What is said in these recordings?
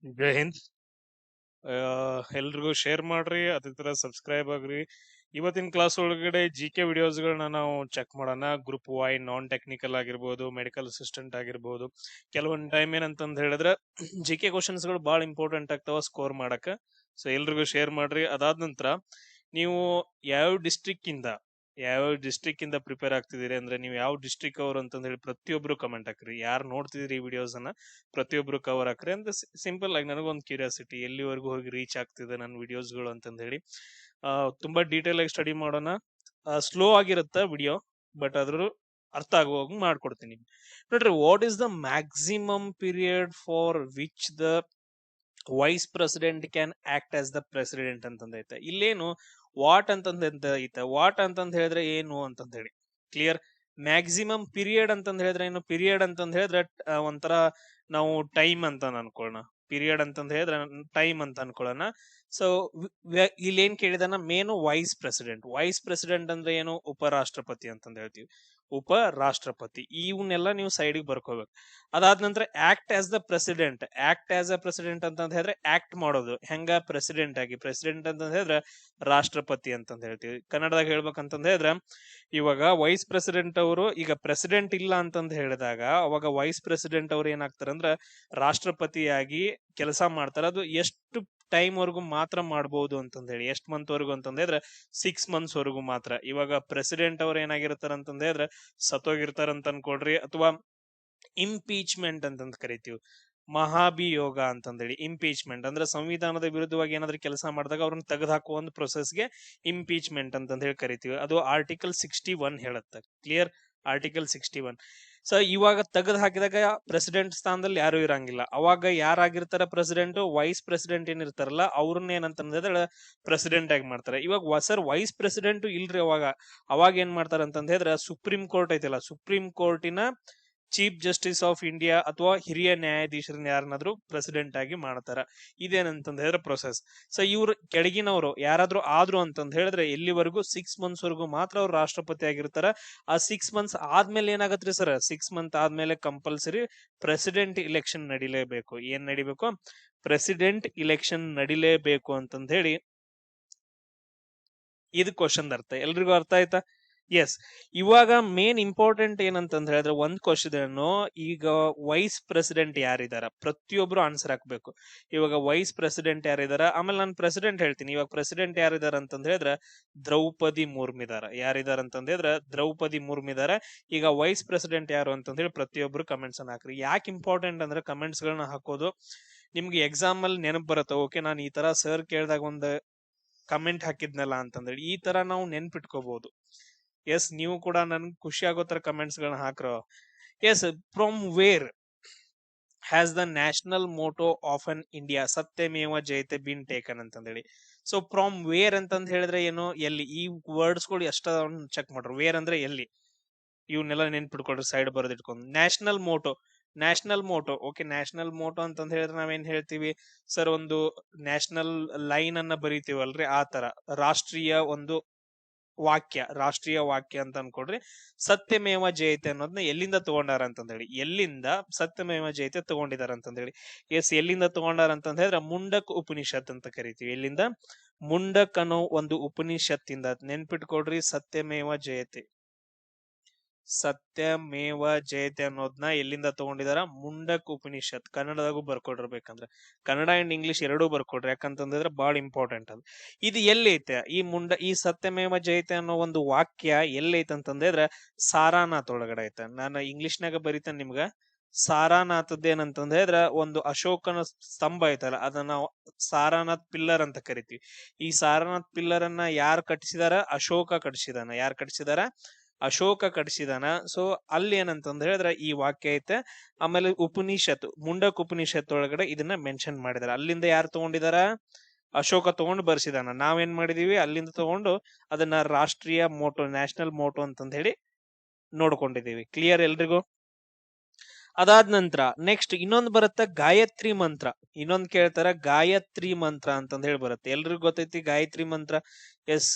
ಜೈ ಹಿಂದ್. ಎಲ್ರಿಗೂ ಶೇರ್ ಮಾಡ್ರಿ, ಅದೇ ತರ ಸಬ್ಸ್ಕ್ರೈಬ್ ಆಗ್ರಿ. ಇವತ್ತಿನ ಕ್ಲಾಸ್ ಒಳಗಡೆ GK ವಿಡಿಯೋಸ್ಗಳನ್ನ ನಾವು ಚೆಕ್ ಮಾಡೋಣ. ಗ್ರೂಪ್ ವೈ ನಾನ್ ಟೆಕ್ನಿಕಲ್ ಆಗಿರ್ಬೋದು, ಮೆಡಿಕಲ್ ಅಸಿಸ್ಟೆಂಟ್ ಆಗಿರ್ಬೋದು. ಕೆಲವೊಂದು ಟೈಮ್ ಏನಂತಂದ್ ಹೇಳಿದ್ರೆ GK ಕ್ವಶನ್ಸ್ಗಳು ಭಾಳ ಇಂಪಾರ್ಟೆಂಟ್ ಆಗ್ತಾವ ಸ್ಕೋರ್ ಮಾಡಕ್ಕೆ. ಸೊ ಎಲ್ರಿಗೂ ಶೇರ್ ಮಾಡ್ರಿ. ಅದಾದ ನಂತರ ನೀವು ಯಾವ ಡಿಸ್ಟ್ರಿಕ್ಟ್ ಇಂದ ಪ್ರಿಪೇರ್ ಆಗ್ತಿದ್ದೀರಿ ಅಂದ್ರೆ, ನೀವು ಯಾವ ಡಿಸ್ಟ್ರಿಕ್ಟ್ ಅವ್ರು ಅಂತಂದ್ ಹೇಳಿ ಪ್ರತಿಯೊಬ್ರು ಕಮೆಂಟ್ ಹಾಕ್ರಿ. ಯಾರು ನೋಡ್ತಿದ್ರಿ ಈ ವಿಡಿಯೋಸ್ ಅನ್ನ ಪ್ರತಿಯೊಬ್ರು ಕವರ್ ಹಾಕ್ರಿ ಅಂತ. ಸಿಂಪಲ್ ಆಗಿ ನನಗೊಂದು ಕ್ಯೂರಿಯಾಸಿಟಿ, ಎಲ್ಲಿವರೆಗೂ ಹೋಗಿ ರೀಚ್ ಆಗ್ತಿದೆ ನನ್ನ ವಿಡಿಯೋಸ್ಗಳು ಅಂತಂದ್ ಹೇಳಿ. ತುಂಬಾ ಡೀಟೇಲ್ ಆಗಿ ಸ್ಟಡಿ ಮಾಡೋಣ. ಸ್ಲೋ ಆಗಿರುತ್ತೆ ವಿಡಿಯೋ, ಬಟ್ ಅದ್ರ ಅರ್ಥ ಆಗುವಾಗ ಮಾಡ್ಕೊಡ್ತೀನಿ. ನೋಡ್ರಿ, what is the maximum period for which the vice president can act as the president ಅಂತಂದೈತೆ. ಇಲ್ಲೇನು ವಾಟ್ ಅಂತಂದ ಐತೆ, ವಾಟ್ ಅಂತಂದ್ ಹೇಳಿದ್ರೆ ಏನು ಅಂತಂದ್ ಹೇಳಿ ಕ್ಲಿಯರ್. ಮ್ಯಾಕ್ಸಿಮಮ್ ಪೀರಿಯಡ್ ಅಂತಂದ್ ಹೇಳಿದ್ರೆ ಏನು, ಪೀರಿಯಡ್ ಅಂತಂದ್ ಹೇಳಿದ್ರೆ ಒಂಥರ ನಾವು ಟೈಮ್ ಅಂತ ಅನ್ಕೊಳ್ಳೋಣ. ಪೀರಿಯಡ್ ಅಂತಂದ್ ಹೇಳಿದ್ರೆ ಟೈಮ್ ಅಂತ ಅನ್ಕೊಳ್ಳೋಣ. ಸೊ ಇಲ್ಲೇನ್ ಕೇಳಿದಾನ, ಮೇನು ವೈಸ್ ಪ್ರೆಸಿಡೆಂಟ್ ಅಂದ್ರೆ ಏನು, ಉಪರಾಷ್ಟ್ರಪತಿ ಅಂತಂದ್ ಹೇಳ್ತೀವಿ. ಉಪರಾಷ್ಟ್ರಪತಿ ಇವನ್ನೆಲ್ಲ ನೀವು ಸೈಡಿಗೆ ಬರ್ಕೋಬೇಕು. ಅದಾದ ನಂತರ ಆಕ್ಟ್ ಆಸ್ ದ ಪ್ರೆಸಿಡೆಂಟ್ ಅಂತಂದ್ ಹೇಳಿದ್ರೆ ಆಕ್ಟ್ ಮಾಡೋದು ಹೆಂಗ, ಪ್ರೆಸಿಡೆಂಟ್ ಅಂತಂದ್ ಹೇಳಿದ್ರೆ ರಾಷ್ಟ್ರಪತಿ ಅಂತಂದ್ ಹೇಳ್ತೀವಿ. ಕನ್ನಡದಾಗ ಹೇಳ್ಬೇಕಂತಂದ್ ಹೇಳಿದ್ರೆ, ಇವಾಗ ವೈಸ್ ಪ್ರೆಸಿಡೆಂಟ್ ಅವರು, ಈಗ ಪ್ರೆಸಿಡೆಂಟ್ ಇಲ್ಲ ಅಂತಂದ್ ಹೇಳಿದಾಗ ಅವಾಗ ವೈಸ್ ಪ್ರೆಸಿಡೆಂಟ್ ಅವ್ರು ಏನಾಗ್ತಾರಂದ್ರ ರಾಷ್ಟ್ರಪತಿಯಾಗಿ ಕೆಲಸ ಮಾಡ್ತಾರ. ಅದು ಎಷ್ಟು ಟೈಮ್ ವರ್ಗು ಮಾತ್ರ ಮಾಡಬಹುದು ಅಂತಂದ್ ಹೇಳಿ, ಎಷ್ಟ್ ಮಂತ್ ವರ್ಗು ಅಂತಂದ್ ಹೇಳಿದ್ರೆ 6 months ವರ್ಗು ಮಾತ್ರ. ಇವಾಗ ಪ್ರೆಸಿಡೆಂಟ್ ಅವ್ರು ಏನಾಗಿರ್ತಾರ ಅಂತಂದ್ ಹೇಳಿದ್ರೆ ಸತ್ತೋಗಿರ್ತಾರ ಅಂತ ಅನ್ಕೊಡ್ರಿ, ಅಥವಾ ಇಂಪೀಚ್ಮೆಂಟ್ ಅಂತಂದ್ ಕರಿತೀವಿ. ಮಹಾಭಿಯೋಗ ಅಂತಂದೇಳಿ ಇಂಪೀಚ್ಮೆಂಟ್ ಅಂದ್ರೆ ಸಂವಿಧಾನದ ವಿರುದ್ಧವಾಗಿ ಏನಾದ್ರೂ ಕೆಲಸ ಮಾಡಿದಾಗ ಅವ್ರನ್ನ ತೆಗೆದುಹಾಕುವ ಒಂದು ಪ್ರೊಸೆಸ್ಗೆ ಇಂಪೀಚ್ಮೆಂಟ್ ಅಂತಂದ್ ಹೇಳಿ ಕರಿತೀವಿ. ಅದು ಆರ್ಟಿಕಲ್ 61 ಹೇಳುತ್ತೆ. Clear, article 61. ಸೊ ಇವಾಗ ತೆಗೆದು ಹಾಕಿದಾಗ ಪ್ರೆಸಿಡೆಂಟ್ ಸ್ಥಾನದಲ್ಲಿ ಯಾರು ಇರಂಗಿಲ್ಲ. ಅವಾಗ ಯಾರಾಗಿರ್ತಾರ ಪ್ರೆಸಿಡೆಂಟ್, ವೈಸ್ ಪ್ರೆಸಿಡೆಂಟ್ ಏನಿರ್ತಾರಲ್ಲ ಅವ್ರನ್ನ ಏನಂತಂದ್ರೆ ಪ್ರೆಸಿಡೆಂಟ್ ಆಗಿ ಮಾಡ್ತಾರೆ. ಇವಾಗ ಸರ್ ವೈಸ್ ಪ್ರೆಸಿಡೆಂಟ್ ಇಲ್ರಿ, ಅವಾಗ ಏನ್ ಮಾಡ್ತಾರ ಅಂತಂದ್ ಹೇಳಿದ್ರೆ, ಸುಪ್ರೀಂ ಕೋರ್ಟ್ ಐತಲ್ಲ, ಸುಪ್ರೀಂ ಕೋರ್ಟಿನ ಚೀಫ್ ಜಸ್ಟಿಸ್ ಆಫ್ ಇಂಡಿಯಾ ಅಥವಾ ಹಿರಿಯ ನ್ಯಾಯಾಧೀಶರನ್ನ ಯಾರನ್ನಾದ್ರೂ ಪ್ರೆಸಿಡೆಂಟ್ ಆಗಿ ಮಾಡ್ತಾರ. ಇದೇನಂತಂದ್ ಹೇಳಿದ್ರೆ ಪ್ರೊಸೆಸ್. ಸೊ ಇವ್ರು ಕೆಳಗಿನವರು ಯಾರಾದ್ರೂ ಆದ್ರು ಅಂತಂದ್ ಹೇಳಿದ್ರೆ ಎಲ್ಲಿವರೆಗೂ 6 months ವರೆಗೂ ಮಾತ್ರ ಅವ್ರು ರಾಷ್ಟ್ರಪತಿ ಆಗಿರ್ತಾರ. ಆ 6 months ಆದ್ಮೇಲೆ ಏನಾಗತ್ರಿ ಸರ್, 6 months ಆದ್ಮೇಲೆ ಕಂಪಲ್ಸರಿ ಪ್ರೆಸಿಡೆಂಟ್ ಇಲೆಕ್ಷನ್ ನಡಿಲೇಬೇಕು. ಏನ್ ನಡಿಬೇಕು, ಪ್ರೆಸಿಡೆಂಟ್ ಇಲೆಕ್ಷನ್ ನಡಿಲೇಬೇಕು ಅಂತಂದ್ ಹೇಳಿ ಇದು ಕ್ವಶನ್ ಅರ್ಥ. ಎಲ್ರಿಗೂ ಅರ್ಥ ಆಯ್ತಾ? ಎಸ್. ಇವಾಗ ಮೇನ್ ಇಂಪಾರ್ಟೆಂಟ್ ಏನಂತಂದ್ ಹೇಳಿದ್ರೆ, ಒಂದ್ ಕ್ವಶನ್, ಈಗ ವೈಸ್ ಪ್ರೆಸಿಡೆಂಟ್ ಯಾರಿದಾರ ಪ್ರತಿಯೊಬ್ರು ಆನ್ಸರ್ ಹಾಕ್ಬೇಕು. ಇವಾಗ ವೈಸ್ ಪ್ರೆಸಿಡೆಂಟ್ ಯಾರಿದಾರ, ಆಮೇಲೆ ನಾನು ಪ್ರೆಸಿಡೆಂಟ್ ಹೇಳ್ತೀನಿ. ಇವಾಗ ಪ್ರೆಸಿಡೆಂಟ್ ಯಾರಿದಾರ ಅಂತಂದ್ ಹೇಳಿದ್ರೆ ದ್ರೌಪದಿ ಮುರ್ಮಿದಾರ. ಯಾರಿದಾರ ಅಂತಂದ್ ಹೇಳಿದ್ರೆ ದ್ರೌಪದಿ ಮುರ್ಮಿದಾರ. ಈಗ ವೈಸ್ ಪ್ರೆಸಿಡೆಂಟ್ ಯಾರು ಅಂತಂದ್ ಹೇಳಿ ಪ್ರತಿಯೊಬ್ರು ಕಮೆಂಟ್ಸ್ ಅನ್ನ ಹಾಕ್ರಿ. ಯಾಕೆ ಇಂಪಾರ್ಟೆಂಟ್ ಅಂದ್ರೆ, ಕಮೆಂಟ್ಸ್ ಗಳನ್ನ ಹಾಕೋದು ನಿಮ್ಗೆ ಎಕ್ಸಾಮ್ ಅಲ್ಲಿ ನೆನಪು ಬರುತ್ತೆ. ಓಕೆ, ನಾನು ಈ ತರ ಸರ್ ಕೇಳಿದಾಗ ಒಂದು ಕಮೆಂಟ್ ಹಾಕಿದ್ನಲ್ಲ ಅಂತಂದೇಳಿ ಈ ತರ ನಾವು ನೆನ್ಪಿಟ್ಕೋಬಹುದು. ಎಸ್, ನೀವು ಕೂಡ ನನ್ಗೆ ಖುಷಿ ಆಗೋ ತರ ಕಮೆಂಟ್ಸ್ ಗಳನ್ನ ಹಾಕ್ರೋ. Yes, from where has the national motto of an India Satyameva Jayate been taken ಅಂತಂದೇಳಿ. ಸೊ ಫ್ರಮ್ ವೇರ್ ಅಂತಂದ್ ಹೇಳಿದ್ರೆ ಏನು, ಎಲ್ಲಿ, ಈ ವರ್ಡ್ಸ್ ಗಳು ಎಷ್ಟ ಚೆಕ್ ಮಾಡ್ರಿ. ವೇರ್ ಅಂದ್ರೆ ಎಲ್ಲಿ, ಇವನ್ನೆಲ್ಲ ನೆನ್ಪಿಟ್ಕೊಳ್ರಿ, ಸೈಡ್ ಬರೆದಿಟ್ಕೊಂಡು. National motto okay, national motto ಅಂತಂದ್ ಹೇಳಿದ್ರೆ ನಾವೇನ್ ಹೇಳ್ತೀವಿ ಸರ್, ಒಂದು ನ್ಯಾಷನಲ್ ಲೈನ್ ಅನ್ನ ಬರೀತೀವಲ್ರಿ, ಆ ತರ ರಾಷ್ಟ್ರೀಯ ವಾಕ್ಯ ಅಂತ ಅನ್ಕೊಡ್ರಿ. ಸತ್ಯಮೇವ ಜಯತೆ ಅನ್ನೋದನ್ನ ಎಲ್ಲಿಂದ ತಗೊಂಡಾರ ಅಂತಂದ್ ಹೇಳಿ, ಎಲ್ಲಿಂದ ಸತ್ಯಮೇವ ಜಯತೆ ತಗೊಂಡಿದಾರ ಅಂತಂದ್ ಹೇಳಿ. ಎಸ್, ಎಲ್ಲಿಂದ ತಗೊಂಡಾರ ಅಂತಂದ್ ಹೇಳಿದ್ರೆ ಮುಂಡಕ್ ಉಪನಿಷತ್ ಅಂತ ಕರಿತೀವಿ. ಎಲ್ಲಿಂದ, ಮುಂಡಕ್ ಅನ್ನೋ ಒಂದು ಉಪನಿಷತ್ತಿಂದ. ನೆನ್ಪಿಟ್ಕೊಡ್ರಿ, ಸತ್ಯಮೇವ ಜಯತೆ ಅನ್ನೋದನ್ನ ಎಲ್ಲಿಂದ ತಗೊಂಡಿದಾರ, ಮುಂಡಕ್ ಉಪನಿಷತ್. ಕನ್ನಡದಾಗೂ ಬರ್ಕೊಡಿರ್ಬೇಕಂದ್ರೆ ಕನ್ನಡ ಅಂಡ್ ಇಂಗ್ಲಿಷ್ ಎರಡೂ ಬರ್ಕೊಡ್ರಿ, ಯಾಕಂತಂದ್ರೆ ಬಹಳ ಇಂಪಾರ್ಟೆಂಟ್ ಅದು. ಇದು ಎಲ್ಲೈತೆ, ಈ ಸತ್ಯಮೇವ ಜಯತೆ ಅನ್ನೋ ಒಂದು ವಾಕ್ಯ ಎಲ್ಲೈತೆ ಅಂತಂದ್ರೆ ಸಾರಾನಾಥ್ ಒಳಗಡೆ ಐತೆ. ನಾನು ಇಂಗ್ಲಿಷ್ನಾಗ ಬರೀತೇನೆ ನಿಮ್ಗ. ಸಾರಾನಾಥದ್ ಏನಂತಂದ್ ಹೇಳಿದ್ರ ಒಂದು ಅಶೋಕನ ಸ್ತಂಭ ಐತಲ್ಲ, ಅದನ್ನ ಸಾರಾನಾಥ್ ಪಿಲ್ಲರ್ ಅಂತ ಕರಿತೀವಿ. ಈ ಸಾರಾನಾಥ್ ಪಿಲ್ಲರ್ ಅನ್ನ ಯಾರು ಕಟ್ಟಿಸಿದಾರ, ಅಶೋಕ ಕಟ್ಟಿಸಿದಾನ. ಸೊ ಅಲ್ಲಿ ಏನಂತಂದ್ ಹೇಳಿದ್ರೆ ಈ ವಾಕ್ಯ ಐತೆ. ಆಮೇಲೆ ಮುಂಡಕ್ ಉಪನಿಷತ್ ಒಳಗಡೆ ಇದನ್ನ ಮೆನ್ಷನ್ ಮಾಡಿದಾರೆ. ಅಲ್ಲಿಂದ ಯಾರು ತಗೊಂಡಿದಾರ, ಅಶೋಕ ತಗೊಂಡು ಬರ್ಸಿದಾನ. ನಾವೇನ್ ಮಾಡಿದೀವಿ, ಅಲ್ಲಿಂದ ತಗೊಂಡು ಅದನ್ನ ನ್ಯಾಷನಲ್ ಮೋಟೋ ಅಂತಂದ್ ಹೇಳಿ ನೋಡ್ಕೊಂಡಿದೀವಿ. ಕ್ಲಿಯರ್ ಎಲ್ರಿಗೂ? ಅದಾದ ನಂತರ ನೆಕ್ಸ್ಟ್ ಇನ್ನೊಂದು ಬರುತ್ತೆ, ಗಾಯತ್ರಿ ಮಂತ್ರ. ಇನ್ನೊಂದ್ ಕೇಳ್ತಾರ, ಗಾಯತ್ರಿ ಮಂತ್ರ ಅಂತಂದ್ ಹೇಳಿ ಬರುತ್ತೆ. ಎಲ್ರಿಗೂ ಗೊತ್ತೈತಿ ಗಾಯತ್ರಿ ಮಂತ್ರ. ಎಸ್,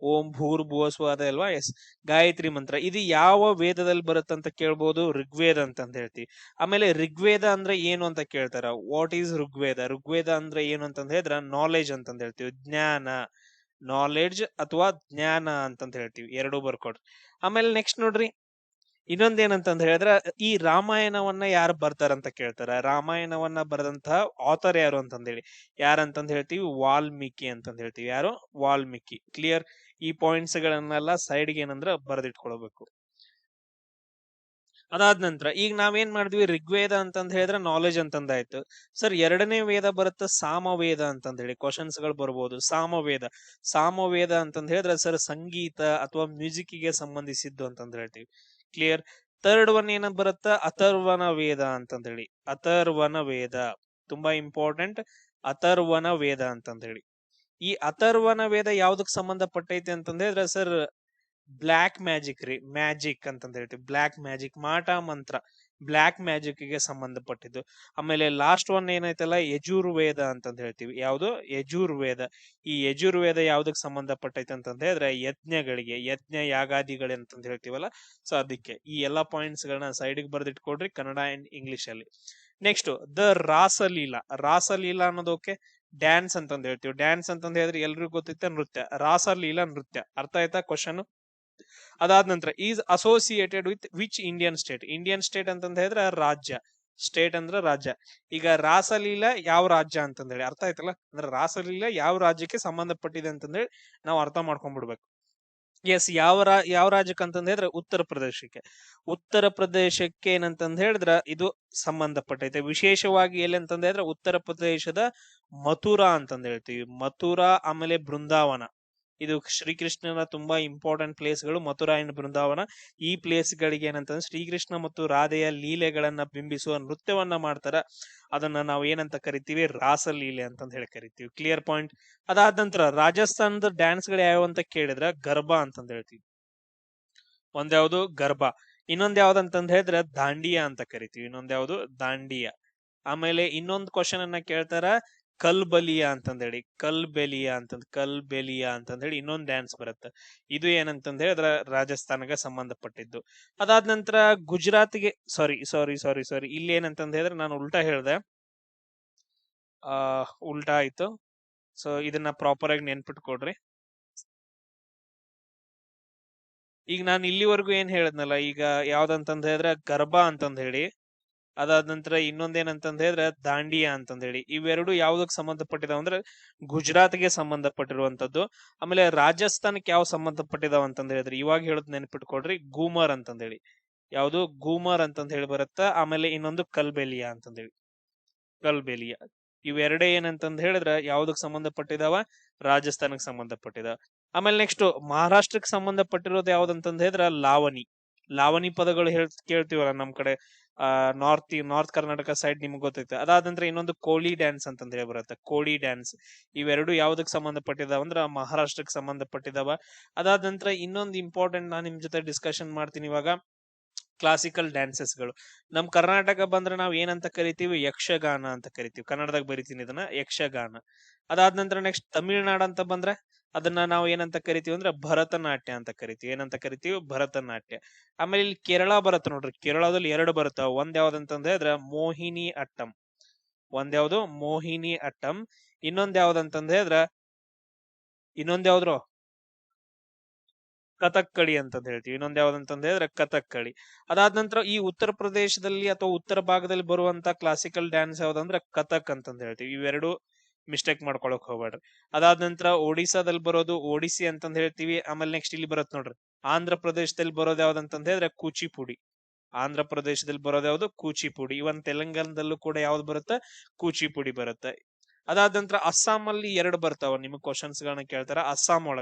ಓಂ ಭೂರ್ಭುವಸ್ವ ಅದ ಅಲ್ವಾ? ಎಸ್, ಗಾಯತ್ರಿ ಮಂತ್ರ. ಇದು ಯಾವ ವೇದದಲ್ಲಿ ಬರುತ್ತಂತ ಕೇಳ್ಬೋದು? ಋಗ್ವೇದ ಅಂತ ಹೇಳ್ತೀವಿ. ಆಮೇಲೆ ಋಗ್ವೇದ ಅಂದ್ರೆ ಏನು ಅಂತ ಕೇಳ್ತಾರ. What is Rigveda? ಋಗ್ವೇದ ಅಂದ್ರೆ ಏನು ಅಂತಂದ್ ಹೇಳಿದ್ರ ನಾಲೆಜ್ ಅಂತಂದ್ ಹೇಳ್ತೀವಿ, ಜ್ಞಾನ, ನಾಲೆಡ್ಜ್ ಅಥವಾ ಜ್ಞಾನ ಅಂತಂತ ಹೇಳ್ತೀವಿ. ಎರಡೂ ಬರ್ಕೊಡ್ರಿ. ಆಮೇಲೆ ನೆಕ್ಸ್ಟ್ ನೋಡ್ರಿ, ಇನ್ನೊಂದ್ ಏನಂತಂದ್ ಹೇಳಿದ್ರ ಈ ರಾಮಾಯಣವನ್ನ ಯಾರು ಬರ್ತಾರಂತ ಕೇಳ್ತಾರ. ರಾಮಾಯಣವನ್ನ ಬರೆದಂತಹ ಆಥರ್ ಯಾರು ಅಂತಂದೇಳಿ ಯಾರಂತಂದ್ ಹೇಳ್ತೀವಿ? ವಾಲ್ಮೀಕಿ ಅಂತಂದ್ ಹೇಳ್ತೀವಿ. ಯಾರು? ವಾಲ್ಮೀಕಿ. ಕ್ಲಿಯರ್? ಈ ಪಾಯಿಂಟ್ಸ್ ಗಳನ್ನೆಲ್ಲ ಸೈಡ್ಗೆ ಏನಂದ್ರ ಬರೆದಿಟ್ಕೊಳ್ಬೇಕು. ಅದಾದ ನಂತರ ಈಗ ನಾವೇನ್ ಮಾಡಿದ್ವಿ? ಋಗ್ವೇದ ಅಂತಂದ್ ಹೇಳಿದ್ರೆ ನಾಲೆಜ್ ಅಂತಂದಾಯ್ತು. ಸರ್, ಎರಡನೇ ವೇದ ಬರುತ್ತೆ ಸಾಮವೇದ ಅಂತಂದ್ ಹೇಳಿ ಕ್ವಶನ್ಸ್ ಗಳು ಬರ್ಬೋದು. ಸಾಮವೇದ, ಸಾಮವೇದ ಅಂತಂದ್ ಹೇಳಿದ್ರೆ ಸರ್ ಸಂಗೀತ ಅಥವಾ ಮ್ಯೂಸಿಕ್ ಗೆ ಸಂಬಂಧಿಸಿದ್ದು ಅಂತಂದ್ ಹೇಳ್ತೀವಿ. ಕ್ಲಿಯರ್? ಥರ್ಡ್ ಒನ್ ಏನಂತ ಬರುತ್ತ? ಅಥರ್ವಣ ವೇದ ಅಂತಂದ್ ಹೇಳಿ. ಅಥರ್ವಣ ವೇದ ತುಂಬಾ ಇಂಪಾರ್ಟೆಂಟ್. ಅಥರ್ವಣ ವೇದ ಅಂತಂದ್ ಹೇಳಿ. ಈ ಅಥರ್ವಣ ವೇದ ಯಾವ್ದಕ್ ಸಂಬಂಧಪಟ್ಟೈತಿ ಅಂತಂದ್ ಹೇಳಿದ್ರೆ ಸರ್ ಬ್ಲ್ಯಾಕ್ ಮ್ಯಾಜಿಕ್ ರೀ. ಮ್ಯಾಜಿಕ್ ಅಂತಂದ್ ಹೇಳ್ತೀವಿ. ಬ್ಲ್ಯಾಕ್ ಮ್ಯಾಜಿಕ್, ಮಾಟ ಮಂತ್ರ, ಬ್ಲ್ಯಾಕ್ ಮ್ಯಾಜಿಕ್ ಗೆ ಸಂಬಂಧಪಟ್ಟಿದ್ದು. ಆಮೇಲೆ ಲಾಸ್ಟ್ ಒನ್ ಏನೈತಲ್ಲ ಯಜುರ್ವೇದ ಅಂತಂದ್ ಹೇಳ್ತೀವಿ. ಯಾವ್ದು? ಯಜುರ್ವೇದ. ಈ ಯಜುರ್ವೇದ ಯಾವ್ದಕ್ ಸಂಬಂಧಪಟ್ಟೈತೆ ಅಂತಂದ್ ಹೇಳಿದ್ರೆ ಯಜ್ಞಗಳಿಗೆ, ಯಜ್ಞ ಯಾಗಾದಿಗಳು ಅಂತಂದ್ ಹೇಳ್ತೀವಲ್ಲ, ಸೊ ಅದಕ್ಕೆ ಈ ಎಲ್ಲಾ ಪಾಯಿಂಟ್ಸ್ ಗಳನ್ನ ಸೈಡ್ಗೆ ಬರ್ದಿಟ್ಕೊಡ್ರಿ ಕನ್ನಡ ಅಂಡ್ ಇಂಗ್ಲಿಷ್ ಅಲ್ಲಿ. Next the Raslila. ರಾಸಲೀಲಾ ಅನ್ನೋದಕ್ಕೆ ಡ್ಯಾನ್ಸ್ ಅಂತಂದ್ ಹೇಳ್ತೀವಿ. ಡ್ಯಾನ್ಸ್ ಅಂತಂದ್ ಹೇಳಿದ್ರೆ ಎಲ್ರಿಗೂ ಗೊತ್ತೈತೆ ನೃತ್ಯ. ರಾಸಲೀಲಾ ನೃತ್ಯ. ಅರ್ಥ ಆಯ್ತಾ ಕ್ವಶನ್? ಅದಾದ ನಂತರ is associated with which Indian state? Indian state ಅಂತಂದ ಹೇಳಿದ್ರೆ ರಾಜ್ಯ, ಸ್ಟೇಟ್ ಅಂದ್ರೆ ರಾಜ್ಯ. ಈಗ ರಾಸಲೀಲಾ ಯಾವ ರಾಜ್ಯ ಅಂತಂದೇಳಿ ಅರ್ಥ ಆಯ್ತಲ್ಲ? ಅಂದ್ರೆ ರಾಸಲೀಲಾ ಯಾವ ರಾಜ್ಯಕ್ಕೆ ಸಂಬಂಧಪಟ್ಟಿದೆ ಅಂತಂದೇಳಿ ನಾವು ಅರ್ಥ ಮಾಡ್ಕೊಂಡ್ಬಿಡ್ಬೇಕು. ಎಸ್, ಯಾವ ರಾಜ್ಯಕ್ಕೆ ಅಂತಂದ ಹೇಳಿದ್ರೆ ಉತ್ತರ ಪ್ರದೇಶಕ್ಕೆ. ಉತ್ತರ ಪ್ರದೇಶಕ್ಕೆ ಏನಂತಂದ್ ಹೇಳಿದ್ರ ಇದು ಸಂಬಂಧಪಟ್ಟೈತೆ. ವಿಶೇಷವಾಗಿ ಎಲ್ಲಿ ಅಂತಂದ ಹೇಳಿದ್ರೆ ಉತ್ತರ ಪ್ರದೇಶದ ಮಥುರಾ ಅಂತಂದ್ ಹೇಳ್ತೀವಿ. ಮಥುರಾ ಆಮೇಲೆ ಬೃಂದಾವನ, ಇದು ಶ್ರೀಕೃಷ್ಣನ ತುಂಬಾ ಇಂಪಾರ್ಟೆಂಟ್ ಪ್ಲೇಸ್ ಗಳು ಮಥುರಾ ಅಂಡ್ ಬೃಂದಾವನ. ಈ ಪ್ಲೇಸ್ ಗಳಿಗೆ ಏನಂತಂದ್ರೆ ಶ್ರೀಕೃಷ್ಣ ಮತ್ತು ರಾಧೆಯ ಲೀಲೆಗಳನ್ನ ಬಿಂಬಿಸುವ ನೃತ್ಯವನ್ನ ಮಾಡ್ತಾರ. ಅದನ್ನ ನಾವು ಏನಂತ ಕರಿತೀವಿ? ರಾಸಲೀಲೆ ಅಂತಂದ್ ಹೇಳಿ ಕರಿತೀವಿ. Clear point? ಅದಾದ ನಂತರ ರಾಜಸ್ಥಾನದ ಡ್ಯಾನ್ಸ್ ಗಳು ಯಾವ ಅಂತ ಕೇಳಿದ್ರ ಗರ್ಬಾ ಅಂತಂದ್ ಹೇಳ್ತೀವಿ. ಒಂದ್ಯಾವ್ದು? ಗರ್ಬಾ. ಇನ್ನೊಂದ್ ಯಾವ್ದಂತಂದ್ ಹೇಳಿದ್ರೆ ದಾಂಡಿಯಾ ಅಂತ ಕರಿತೀವಿ. ಇನ್ನೊಂದ್ ಯಾವ್ದು? ದಾಂಡಿಯಾ. ಆಮೇಲೆ ಇನ್ನೊಂದ್ ಕ್ವಶನ್ ಅನ್ನ ಕೇಳ್ತಾರ ಕಲ್ಬಲಿಯಾ ಅಂತಂದ್ ಹೇಳಿ. ಕಲ್ಬೆಲಿಯಾ ಅಂತಂದ್ ಹೇಳಿ ಇನ್ನೊಂದ್ ಡ್ಯಾನ್ಸ್ ಬರುತ್ತೆ. ಇದು ಏನಂತಂದ್ ಹೇಳಿದ್ರೆ ರಾಜಸ್ಥಾನಕ್ಕೆ ಸಂಬಂಧಪಟ್ಟಿದ್ದು. ಅದಾದ ನಂತರ ಗುಜರಾತ್ಗೆ, ಸಾರಿ ಇಲ್ಲಿ ಏನಂತಂದ್ ಹೇಳಿದ್ರೆ ನಾನು ಉಲ್ಟಾ ಹೇಳ್ದೆ, ಉಲ್ಟಾ ಆಯ್ತು. ಸೊ ಇದನ್ನ ಪ್ರಾಪರ್ ಆಗಿ ನೆನ್ಪಿಟ್ಕೊಡ್ರಿ. ಈಗ ನಾನು ಇಲ್ಲಿವರೆಗೂ ಏನ್ ಹೇಳದ್ನಲ್ಲ, ಈಗ ಯಾವ್ದಂತಂದ್ ಹೇಳಿದ್ರೆ ಗರ್ಬಾ ಅಂತಂದ್ ಹೇಳಿ, ಅದಾದ ನಂತರ ಇನ್ನೊಂದೇನಂತಂದ್ ಹೇಳಿದ್ರೆ ದಾಂಡಿಯಾ ಅಂತಂದ್ ಹೇಳಿ. ಇವೆರಡು ಯಾವ್ದಕ್ ಸಂಬಂಧಪಟ್ಟಿದಾವ ಅಂದ್ರೆ ಗುಜರಾತ್ಗೆ ಸಂಬಂಧಪಟ್ಟಿರುವಂತದ್ದು. ಆಮೇಲೆ ರಾಜಸ್ಥಾನಕ್ಕೆ ಯಾವ ಸಂಬಂಧಪಟ್ಟಿದಾವ ಅಂತಂದ್ ಹೇಳಿದ್ರೆ ಇವಾಗ ಹೇಳದ್ ನೆನ್ಪಿಟ್ಕೊಡ್ರಿ, ಗೂಮರ್ ಅಂತಂದ್ ಹೇಳಿ. ಯಾವ್ದು? ಗೂಮರ್ ಅಂತಂದ್ ಹೇಳಿ ಬರುತ್ತ. ಆಮೇಲೆ ಇನ್ನೊಂದು ಕಲ್ಬೆಲಿಯಾ ಅಂತಂದ್ ಹೇಳಿ. ಕಲ್ಬೆಲಿಯಾ. ಇವೆರಡೇ ಏನಂತಂದ್ ಹೇಳಿದ್ರ ಯಾವ್ದಕ್ ಸಂಬಂಧಪಟ್ಟಿದಾವ? ರಾಜಸ್ಥಾನಕ್ಕೆ ಸಂಬಂಧಪಟ್ಟಿದಾವ. ಆಮೇಲೆ ನೆಕ್ಸ್ಟ್ ಮಹಾರಾಷ್ಟ್ರಕ್ಕೆ ಸಂಬಂಧಪಟ್ಟಿರೋದು ಯಾವ್ದಂತಂದ್ ಹೇಳಿದ್ರ ಲಾವಣಿ. ಲಾವಣಿ ಪದಗಳು ಕೇಳ್ತೀವಲ್ಲ ನಮ್ ಕಡೆ, ನಾರ್ತ್ ಕರ್ನಾಟಕ ಸೈಡ್ ನಿಮ್ಗೆ ಗೊತ್ತೈತೆ. ಅದಾದ ನಂತರ ಇನ್ನೊಂದು ಕೋಳಿ ಡ್ಯಾನ್ಸ್ ಅಂತಂದ್ ಹೇಳಿ ಬರುತ್ತೆ. ಕೋಳಿ ಡ್ಯಾನ್ಸ್. ಇವೆರಡು ಯಾವ್ದಕ್ ಸಂಬಂಧಪಟ್ಟಿದಾವ ಅಂದ್ರ ಮಹಾರಾಷ್ಟ್ರಕ್ಕೆ ಸಂಬಂಧಪಟ್ಟಿದಾವ. ಅದಾದ ನಂತರ ಇನ್ನೊಂದು ಇಂಪಾರ್ಟೆಂಟ್ ನಾನ್ ನಿಮ್ ಜೊತೆ ಡಿಸ್ಕಷನ್ ಮಾಡ್ತೀನಿ ಇವಾಗ, ಕ್ಲಾಸಿಕಲ್ ಡ್ಯಾನ್ಸಸ್ ಗಳು. ನಮ್ ಕರ್ನಾಟಕ ಬಂದ್ರೆ ನಾವ್ ಏನಂತ ಕರಿತೀವಿ? ಯಕ್ಷಗಾನ ಅಂತ ಕರಿತೀವಿ. ಕನ್ನಡದಾಗ ಬರಿತೀನಿ ಇದನ್ನ, ಯಕ್ಷಗಾನ. ಅದಾದ ನಂತರ ನೆಕ್ಸ್ಟ್ ತಮಿಳ್ನಾಡು ಅಂತ ಬಂದ್ರೆ ಅದನ್ನ ನಾವು ಏನಂತ ಕರಿತೀವಿ ಅಂದ್ರೆ ಭರತನಾಟ್ಯ ಅಂತ ಕರಿತೀವಿ. ಏನಂತ ಕರಿತೀವಿ? ಭರತನಾಟ್ಯ. ಆಮೇಲೆ ಇಲ್ಲಿ ಕೇರಳ ಬರುತ್ತೆ ನೋಡ್ರಿ. ಕೇರಳದಲ್ಲಿ ಎರಡು ಬರುತ್ತಾವ. ಒಂದ್ ಯಾವ್ದಂತಂದ್ರೆ ಇದ್ರ ಮೋಹಿನಿ ಅಟ್ಟಂ. ಒಂದ್ ಯಾವ್ದು? ಮೋಹಿನಿ ಅಟ್ಟಂ. ಇನ್ನೊಂದ್ ಯಾವ್ದಂತಂದ್ರೆ ಇದ್ರ ಇನ್ನೊಂದ್ ಯಾವ್ದ್ರು ಕಥಕ್ಕಳಿ ಅಂತಂದ್ ಹೇಳ್ತೀವಿ. ಇನ್ನೊಂದ್ ಯಾವ್ದಂತಂದ್ ಹೇಳಿದ್ರೆ ಕಥಕ್ಕಳಿ. ಅದಾದ ನಂತರ ಈ ಉತ್ತರ ಪ್ರದೇಶದಲ್ಲಿ ಅಥವಾ ಉತ್ತರ ಭಾಗದಲ್ಲಿ ಬರುವಂತ ಕ್ಲಾಸಿಕಲ್ ಡ್ಯಾನ್ಸ್ ಯಾವ್ದಂದ್ರೆ ಕಥಕ್ ಅಂತಂದ್ ಹೇಳ್ತೀವಿ. ಇವೆರಡು ಮಿಸ್ಟೇಕ್ ಮಾಡ್ಕೊಳಕ್ ಹೋಗ್ಬೇಡ್ರಿ. ಅದಾದ ನಂತರ ಒಡಿಸಾದಲ್ಲಿ ಬರೋದು ಒಡಿಸಿ ಅಂತಂದ್ ಹೇಳ್ತೀವಿ. ಆಮೇಲೆ ನೆಕ್ಸ್ಟ್ ಇಲ್ಲಿ ಬರುತ್ತೆ ನೋಡ್ರಿ, ಆಂಧ್ರ ಪ್ರದೇಶದಲ್ಲಿ ಬರೋದು ಯಾವ್ದಂತಂದ್ ಹೇಳಿದ್ರೆ ಕೂಚಿಪುಡಿ. ಆಂಧ್ರ ಪ್ರದೇಶದಲ್ಲಿ ಬರೋದು ಯಾವ್ದು? ಕೂಚಿಪುಡಿ. ಇವನ್ ತೆಲಂಗಾಣದಲ್ಲೂ ಕೂಡ ಯಾವ್ದು ಬರುತ್ತೆ? ಕೂಚಿಪುಡಿ ಬರುತ್ತೆ. ಅದಾದ ನಂತರ ಅಸ್ಸಾಂ ಅಲ್ಲಿ ಎರಡು ಬರ್ತಾವ. ನಿಮಗ್ ಕ್ವಶನ್ಸ್ ಗಳನ್ನ ಕೇಳ್ತಾರ.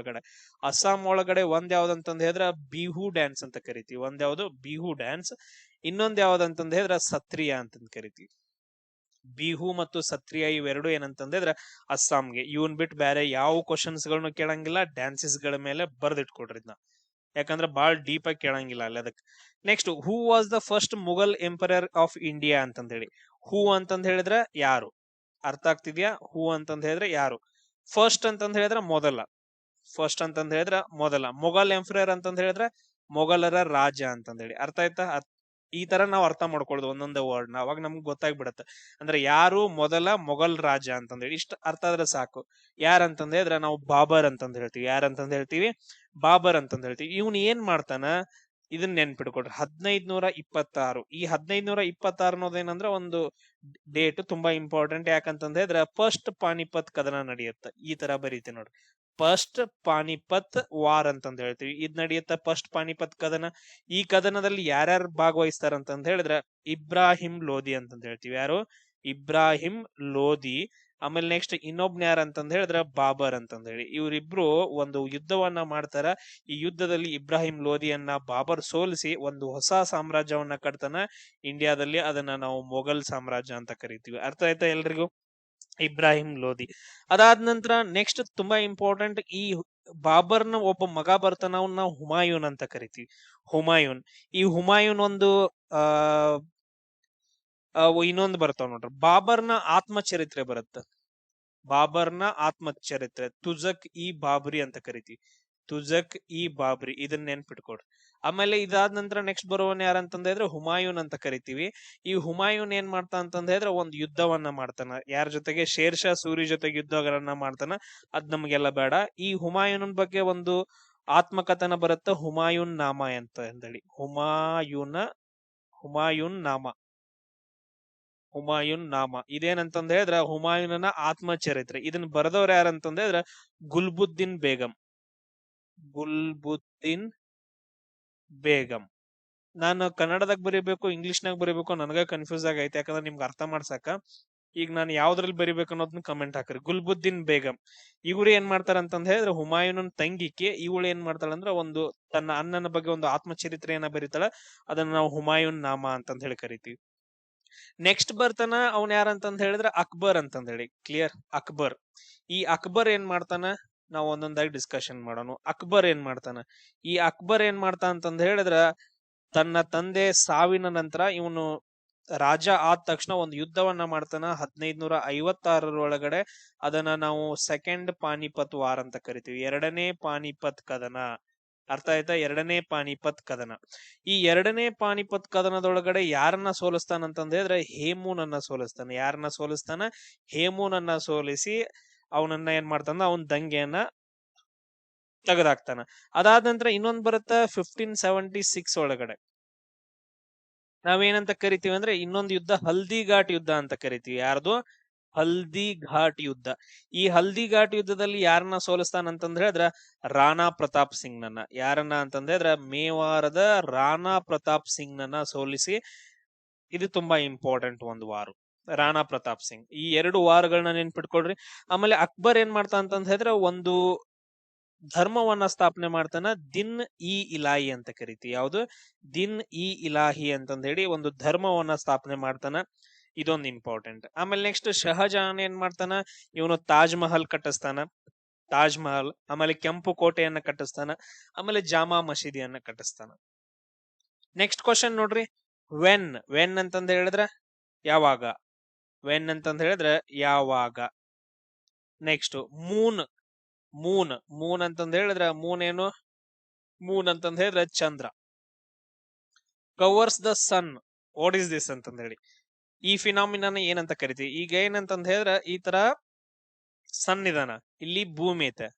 ಅಸ್ಸಾಂ ಒಳಗಡೆ ಒಂದ್ ಯಾವ್ದಂತಂದ್ ಹೇಳಿದ್ರೆ ಬಿಹು ಡ್ಯಾನ್ಸ್ ಅಂತ ಕರಿತೀವಿ. ಒಂದ್ ಯಾವ್ದು? ಬಿಹು ಡ್ಯಾನ್ಸ್. ಇನ್ನೊಂದ್ ಯಾವ್ದಂತಂದ್ ಹೇಳಿದ್ರೆ ಸತ್ರಿಯಾ ಅಂತಂದ್ ಕರಿತೀವಿ. ಬಿಹು ಮತ್ತು ಸತ್ರಿಯಾ ಇವೆರಡು ಏನಂತಂದ್ರೆ ಅಸ್ಸಾಂಗೆ. ಇವನ್ ಬಿಟ್ಟು ಬೇರೆ ಯಾವ ಕ್ವಶನ್ಸ್ ಗಳನ್ನ ಕೇಳಂಗಿಲ್ಲ. ಡ್ಯಾನ್ಸಸ್ ಗಳ ಮೇಲೆ ಬರ್ದಿಟ್ಕೊಡ್ರಿ ಇದನ್ನ, ಯಾಕಂದ್ರೆ ಬಾಳ್ ಡೀಪ್ ಆಗಿ ಕೇಳಂಗಿಲ್ಲ ಅಲ್ಲಿ. ಅದಕ್ಕೆ next, who was the first Mughal emperor of India ಅಂತಂದ್ ಹೇಳಿ. ಹೂ ಅಂತಂದ್ ಹೇಳಿದ್ರೆ ಯಾರು? ಅರ್ಥ ಆಗ್ತಿದ್ಯಾ? ಹೂ ಅಂತಂದ್ ಹೇಳಿದ್ರೆ ಯಾರು? ಫಸ್ಟ್ ಅಂತಂದ್ ಹೇಳಿದ್ರೆ ಮೊದಲ. ಫಸ್ಟ್ ಅಂತಂದ್ ಹೇಳಿದ್ರ ಮೊದಲ, ಮೊಘಲ್ ಎಂಫ್ರರ್ ಅಂತಂದ್ ಹೇಳಿದ್ರ ಮೊಘಲರ ರಾಜ ಅಂತಂದ್ ಹೇಳಿ. ಅರ್ಥ ಆಯ್ತಾ? ಈ ತರ ನಾವ್ ಅರ್ಥ ಮಾಡ್ಕೊಳ್ಳೋದು ಒಂದೊಂದೇ ವರ್ಡ್ ನ, ಅವಾಗ ನಮ್ಗೆ ಗೊತ್ತಾಗ್ಬಿಡತ್ತೆ. ಅಂದ್ರೆ ಯಾರು ಮೊದಲ ಮೊಘಲ್ ರಾಜ ಅಂತಂದ್ ಹೇಳಿ ಇಷ್ಟ ಅರ್ಥ ಆದ್ರೆ ಸಾಕು. ಯಾರಂತಂದ್ ಹೇಳಿದ್ರೆ ನಾವು ಬಾಬರ್ ಅಂತಂದ್ ಹೇಳ್ತೀವಿ. ಯಾರಂತಂದ್ ಹೇಳ್ತೀವಿ? ಬಾಬರ್ ಅಂತಂದ್ ಹೇಳ್ತೀವಿ. ಇವ್ನು ಏನ್ ಮಾಡ್ತಾನ ಇದನ್ನ ನೆನ್ಪಿಟ್ಕೊಡ್ರಿ. 1526. ಈ 1526 ಅನ್ನೋದೇನಂದ್ರ ಒಂದು ಡೇಟ್ ತುಂಬಾ ಇಂಪಾರ್ಟೆಂಟ್. ಯಾಕಂತಂದ್ ಹೇಳಿದ್ರೆ ಫಸ್ಟ್ ಪಾನಿಪತ್ ಕದನ ನಡೆಯುತ್ತೆ. ಈ ತರ ಬರೀತಿ ನೋಡ್ರಿ, ಫಸ್ಟ್ ಪಾನಿಪತ್ ವಾರ್ ಅಂತಂದ್ ಹೇಳ್ತೀವಿ. ಇದ್ ನಡೆಯುತ್ತ ಫಸ್ಟ್ ಪಾನಿಪತ್ ಕದನ. ಈ ಕದನದಲ್ಲಿ ಯಾರ್ಯಾರು ಭಾಗವಹಿಸ್ತಾರ ಅಂತಂದ್ ಹೇಳಿದ್ರೆ ಇಬ್ರಾಹಿಂ ಲೋಧಿ ಅಂತಂದ್ ಹೇಳ್ತೀವಿ. ಯಾರು? ಇಬ್ರಾಹಿಂ ಲೋಧಿ. ಆಮೇಲೆ ನೆಕ್ಸ್ಟ್ ಇನ್ನೊಬ್ನ ಯಾರ ಅಂತಂದ್ ಹೇಳಿದ್ರೆ ಬಾಬರ್ ಅಂತಂದ್ ಹೇಳಿ. ಇವರಿಬ್ರು ಒಂದು ಯುದ್ಧವನ್ನ ಮಾಡ್ತಾರ. ಈ ಯುದ್ಧದಲ್ಲಿ ಇಬ್ರಾಹಿಂ ಲೋಧಿಯನ್ನ ಬಾಬರ್ ಸೋಲಿಸಿ ಒಂದು ಹೊಸ ಸಾಮ್ರಾಜ್ಯವನ್ನ ಕಟ್ತಾನ ಇಂಡಿಯಾದಲ್ಲಿ. ಅದನ್ನ ನಾವು ಮೊಘಲ್ ಸಾಮ್ರಾಜ್ಯ ಅಂತ ಕರಿತೀವಿ. ಅರ್ಥ ಆಯ್ತಾ ಎಲ್ರಿಗೂ? ಇಬ್ರಾಹಿಂ ಲೋಧಿ. ಅದಾದ ನಂತರ ನೆಕ್ಸ್ಟ್ ತುಂಬಾ ಇಂಪಾರ್ಟೆಂಟ್, ಈ ಬಾಬರ್ನ ಒಬ್ಬ ಮಗ ಬರ್ತಾನ, ಅವ್ನ ನಾವು ಹುಮಾಯೂನ್ ಅಂತ ಕರಿತೀವಿ. ಹುಮಾಯೂನ್. ಈ ಹುಮಾಯೂನ್ ಒಂದು ಇನ್ನೊಂದು ಬರ್ತಾವ ನೋಡ್ರಿ, ಬಾಬರ್ನ ಆತ್ಮಚರಿತ್ರೆ ಬರುತ್ತೆ. ಬಾಬರ್ನ ಆತ್ಮಚರಿತ್ರೆ ತುಜಕ್ ಇ ಬಾಬ್ರಿ ಅಂತ ಕರಿತೀವಿ. ತುಜಕ್ ಇ ಬಾಬ್ರಿ, ಇದನ್ನ ನೆನ್ಪಿಟ್ಕೊಡ್ರಿ. ಆಮೇಲೆ ಇದಾದ ನಂತರ ನೆಕ್ಸ್ಟ್ ಬರುವವನ್ ಯಾರಂತಂದ ಹೇಳಿದ್ರೆ ಹುಮಾಯೂನ್ ಅಂತ ಕರಿತೀವಿ. ಈ ಹುಮಾಯೂನ್ ಏನ್ ಮಾಡ್ತಾ ಅಂತಂದ ಹೇಳಿದ್ರೆ ಒಂದು ಯುದ್ಧವನ್ನ ಮಾಡ್ತಾನ. ಯಾರ ಜೊತೆಗೆ? ಶೇರ್ ಶಾ ಸೂರಿ ಜೊತೆಗೆ ಯುದ್ಧಗಳನ್ನ ಮಾಡ್ತಾನ. ಅದ್ ನಮ್ಗೆಲ್ಲ ಬೇಡ. ಈ ಹುಮಾಯೂನ್ ಬಗ್ಗೆ ಒಂದು ಆತ್ಮಕಥನ ಬರುತ್ತೆ, ಹುಮಾಯೂನ್ ನಾಮ ಅಂತ ಹೇಳಿ. ಹುಮಾಯೂನ್ ನಾಮ. ಹುಮಾಯೂನ್ ನಾಮ ಇದೇನಂತಂದ ಹೇಳಿದ್ರ ಹುಮಾಯೂನನ ಆತ್ಮಚರಿತ್ರೆ. ಇದನ್ನ ಬರೆದವ್ರ ಯಾರಂತಂದ ಹೇಳಿದ್ರ ಗುಲ್ಬುದ್ದೀನ್ ಬೇಗಂ. ಗುಲ್ಬುದ್ದೀನ್ ಬೇಗಂ. ನಾನು ಕನ್ನಡದಾಗ ಬರೀಬೇಕು ಇಂಗ್ಲಿಷ್ನಾಗ ಬರೀಬೇಕು ನನಗ ಕನ್ಫ್ಯೂಸ್ ಆಗೈತೆ, ಯಾಕಂದ್ರೆ ನಿಮ್ಗೆ ಅರ್ಥ ಮಾಡ್ಸಕ. ಈಗ ನಾನು ಯಾವ್ದ್ರಲ್ಲಿ ಬರಿಬೇಕು ಅನ್ನೋದನ್ನ ಕಮೆಂಟ್ ಹಾಕ್ರಿ. ಗುಲ್ಬುದ್ದೀನ್ ಬೇಗಂ ಇವ್ರು ಏನ್ ಮಾಡ್ತಾರ ಅಂತಂದ ಹೇಳಿದ್ರೆ ಹುಮಾಯೂನ್ ತಂಗಿಕೆ. ಇವಳು ಏನ್ ಮಾಡ್ತಾಳಂದ್ರ ಒಂದು ತನ್ನ ಅಣ್ಣನ ಬಗ್ಗೆ ಒಂದು ಆತ್ಮಚರಿತ್ರೆಯನ್ನ ಬರೀತಾಳ. ಅದನ್ನ ನಾವು ಹುಮಾಯೂನ್ ನಾಮ ಅಂತಂದ ಹೇಳಿ ಕರಿತೀವಿ. ನೆಕ್ಸ್ಟ್ ಬರ್ತಾನ ಅವ್ನ ಯಾರಂತಂದ ಹೇಳಿದ್ರೆ ಅಕ್ಬರ್ ಅಂತಂದ ಹೇಳಿ. ಕ್ಲಿಯರ್? ಅಕ್ಬರ್. ಈ ಅಕ್ಬರ್ ಏನ್ ಮಾಡ್ತಾನ ನಾವು ಒಂದೊಂದಾಗಿ ಡಿಸ್ಕಷನ್ ಮಾಡೋಣ. ಅಕ್ಬರ್ ಏನ್ ಮಾಡ್ತಾನ? ಈ ಅಕ್ಬರ್ ಏನ್ ಮಾಡ್ತಾನ ಅಂತಂದ ಹೇಳಿದ್ರ ತನ್ನ ತಂದೆ ಸಾವಿನ ನಂತರ ಇವನು ರಾಜ ಆದ ತಕ್ಷಣ ಒಂದು ಯುದ್ಧವನ್ನ ಮಾಡ್ತಾನ 1556 ಅದನ್ನ ನಾವು ಸೆಕೆಂಡ್ ಪಾನಿಪತ್ ವಾರ್ ಅಂತ ಕರಿತೀವಿ. ಎರಡನೇ ಪಾನಿಪತ್ ಕದನ. ಅರ್ಥ ಆಯ್ತಾ? ಎರಡನೇ ಪಾನಿಪತ್ ಕದನ. ಈ ಎರಡನೇ ಪಾನಿಪತ್ ಕದನದೊಳಗಡೆ ಯಾರನ್ನ ಸೋಲಿಸ್ತಾನ ಅಂತಂದ ಹೇಳಿದ್ರೆ ಹೇಮೂನನ್ನ ಸೋಲಿಸ್ತಾನ. ಯಾರನ್ನ ಸೋಲಿಸ್ತಾನ? ಹೇಮೂನನ್ನ ಸೋಲಿಸಿ ಅವನನ್ನ ಏನ್ ಮಾಡ್ತಾನ, ಅವನ್ ದಂಗೆಯನ್ನ ತೆಗೆದಾಕ್ತಾನ. ಅದಾದ ನಂತರ ಇನ್ನೊಂದ್ ಬರುತ್ತ 1576 ಒಳಗಡೆ ನಾವೇನಂತ ಕರಿತೀವಿ ಅಂದ್ರೆ ಇನ್ನೊಂದು ಯುದ್ಧ ಹಲ್ದಿ ಘಾಟ್ ಯುದ್ಧ ಅಂತ ಕರಿತೀವಿ. ಯಾರ್ದು? ಹಲ್ದಿ ಘಾಟ್ ಯುದ್ಧ. ಈ ಹಲ್ದಿ ಘಾಟ್ ಯುದ್ಧದಲ್ಲಿ ಯಾರನ್ನ ಸೋಲಿಸ್ತಾನ ಅಂತಂದ್ ಹೇಳಿದ್ರ ರಾಣಾ ಪ್ರತಾಪ್ ಸಿಂಗ್ ನನ್ನ. ಯಾರನ್ನ ಅಂತಂದ್ ಹೇಳಿದ್ರ ಮೇವಾರದ ರಾಣಾ ಪ್ರತಾಪ್ ಸಿಂಗ್ ನನ್ನ ಸೋಲಿಸಿ, ಇದು ತುಂಬಾ ಇಂಪಾರ್ಟೆಂಟ್ ಒಂದು ವಾರ. ರಾಣಾ ಪ್ರತಾಪ್ ಸಿಂಗ್. ಈ ಎರಡು ವಾರಗಳನ್ನ ನೆನ್ಪಿಟ್ಕೊಳ್ರಿ. ಆಮೇಲೆ ಅಕ್ಬರ್ ಏನ್ ಮಾಡ್ತಾ ಅಂತಂದ್ ಹೇಳಿದ್ರೆ ಒಂದು ಧರ್ಮವನ್ನ ಸ್ಥಾಪನೆ ಮಾಡ್ತಾನ, ದಿನ್ ಇ ಇಲಾಹಿ ಅಂತ ಕರಿತೀವಿ. ಯಾವುದು? ದಿನ್ ಇ ಇಲಾಹಿ ಅಂತಂದ ಹೇಳಿ ಒಂದು ಧರ್ಮವನ್ನ ಸ್ಥಾಪನೆ ಮಾಡ್ತಾನ. ಇದೊಂದು ಇಂಪಾರ್ಟೆಂಟ್. ಆಮೇಲೆ ನೆಕ್ಸ್ಟ್ ಶಹಜಹಾನ್ ಏನ್ ಮಾಡ್ತಾನ, ಇವನು ತಾಜ್ ಮಹಲ್ ಕಟ್ಟಿಸ್ತಾನ. ತಾಜ್ ಮಹಲ್. ಆಮೇಲೆ ಕೆಂಪು ಕೋಟೆಯನ್ನ ಕಟ್ಟಿಸ್ತಾನ. ಆಮೇಲೆ ಜಾಮಾ ಮಸೀದಿಯನ್ನ ಕಟ್ಟಿಸ್ತಾನ. ನೆಕ್ಸ್ಟ್ ಕ್ವಶನ್ ನೋಡ್ರಿ, ವೆನ್ ಅಂತಂದ ಹೇಳಿದ್ರ ಯಾವಾಗ? ವೆನ್ ಅಂತಂದ ಹೇಳಿದ್ರ ಯಾವಾಗ? ನೆಕ್ಸ್ಟ್ ಮೂನ್ ಅಂತಂದ ಹೇಳಿದ್ರ ಮೂನ್ ಏನು? ಮೂನ್ ಅಂತಂದ ಹೇಳಿದ್ರೆ ಚಂದ್ರ. Covers the sun. What is this ಅಂತಂದ ಹೇಳಿ. ಈ ಫಿನಾಮಿನಾನ ಏನಂತ ಕರಿತೀವಿ? ಈಗ ಏನಂತಂದ ಹೇಳಿದ್ರ ಈ ತರ ಸನ್ ಇದಾನ, ಇಲ್ಲಿ ಭೂಮಿ ಐತೆ.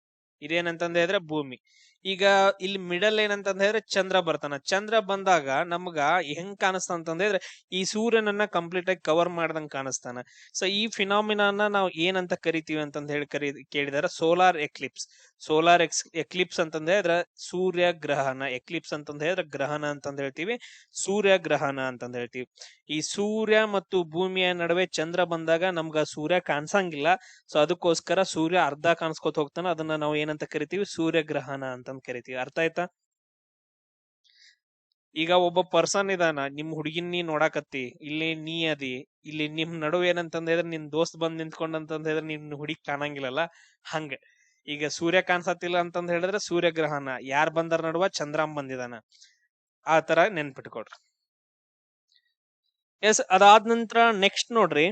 ಇದೇನಂತಂದ ಹೇಳಿದ್ರೆ ಭೂಮಿ. ಈಗ ಇಲ್ಲಿ ಮಿಡಲ್ ಏನಂತಂದ ಹೇಳಿದ್ರೆ ಚಂದ್ರ ಬರ್ತಾನ. ಚಂದ್ರ ಬಂದಾಗ ನಮ್ಗ ಹೆಂಗ್ ಕಾಣಿಸ್ತಾ ಅಂತಂದ ಹೇಳಿದ್ರೆ ಈ ಸೂರ್ಯನನ್ನ ಕಂಪ್ಲೀಟ್ ಆಗಿ ಕವರ್ ಮಾಡ್ದಂಗ್ ಕಾಣಿಸ್ತಾನ. ಸೊ ಈ ಫಿನಾಮಿನಾನ ನಾವು ಏನಂತ ಕರಿತೀವಿ ಅಂತಂದ ಹೇಳಿ ಕೇಳಿದಾರೆ ಸೋಲಾರ್ ಎಕ್ಲಿಪ್ಸ್. ಸೋಲಾರ್ ಎಕ್ಲಿಪ್ಸ್ ಅಂತಂದ ಹೇಳಿದ್ರೆ ಸೂರ್ಯ ಗ್ರಹಣ. ಎಕ್ಲಿಪ್ಸ್ ಅಂತಂದ ಹೇಳಿದ್ರೆ ಗ್ರಹಣ ಅಂತಂದ ಹೇಳ್ತೀವಿ, ಸೂರ್ಯ ಗ್ರಹಣ ಅಂತಂದ ಹೇಳ್ತೀವಿ. ಈ ಸೂರ್ಯ ಮತ್ತು ಭೂಮಿಯ ನಡುವೆ ಚಂದ್ರ ಬಂದಾಗ ನಮ್ಗ ಸೂರ್ಯ ಕಾಣಿಸಂಗಿಲ್ಲ. ಸೊ ಅದಕ್ಕೋಸ್ಕರ ಸೂರ್ಯ ಅರ್ಧ ಕಾಣಿಸ್ಕೊತ ಹೋಗ್ತಾನ. ಅದನ್ನ ನಾವು ಏನಂತ ಕರಿತೀವಿ? ಸೂರ್ಯಗ್ರಹಣ ಅಂತಂದ್ ಕರಿತೀವಿ. ಅರ್ಥ ಆಯ್ತಾ? ಈಗ ಒಬ್ಬ ಪರ್ಸನ್ ಇದಾನ, ನಿಮ್ ಹುಡುಗಿನ್ ನೀ ನೋಡಾಕತ್ತಿ, ಇಲ್ಲಿ ನೀ ಅದಿ, ಇಲ್ಲಿ ನಿಮ್ ನಡುವೆ ಏನಂತಂದ ಹೇಳಿದ್ರೆ ನಿನ್ ದೋಸ್ತ್ ಬಂದ್ ನಿಂತ್ಕೊಂಡಂತಂದ ಹೇಳಿದ್ರೆ ನಿನ್ ಹುಡುಗಿ ಕಾಣಂಗಿಲ್ಲಲ್ಲ, ಹಂಗ. ಈಗ ಸೂರ್ಯ ಕಾಣಿಸತ್ತಿಲ್ಲ ಅಂತಂದ ಹೇಳಿದ್ರೆ ಸೂರ್ಯಗ್ರಹಣ. ಯಾರ್ ಬಂದರ ನಡುವ? ಚಂದ್ರಾಮ್ ಬಂದಿದಾನ. ಆ ತರ ನೆನ್ಪಿಟ್ಕೊಡ್ರಿ. ಎಸ್. ಅದಾದ ನಂತರ ನೆಕ್ಸ್ಟ್ ನೋಡ್ರಿ,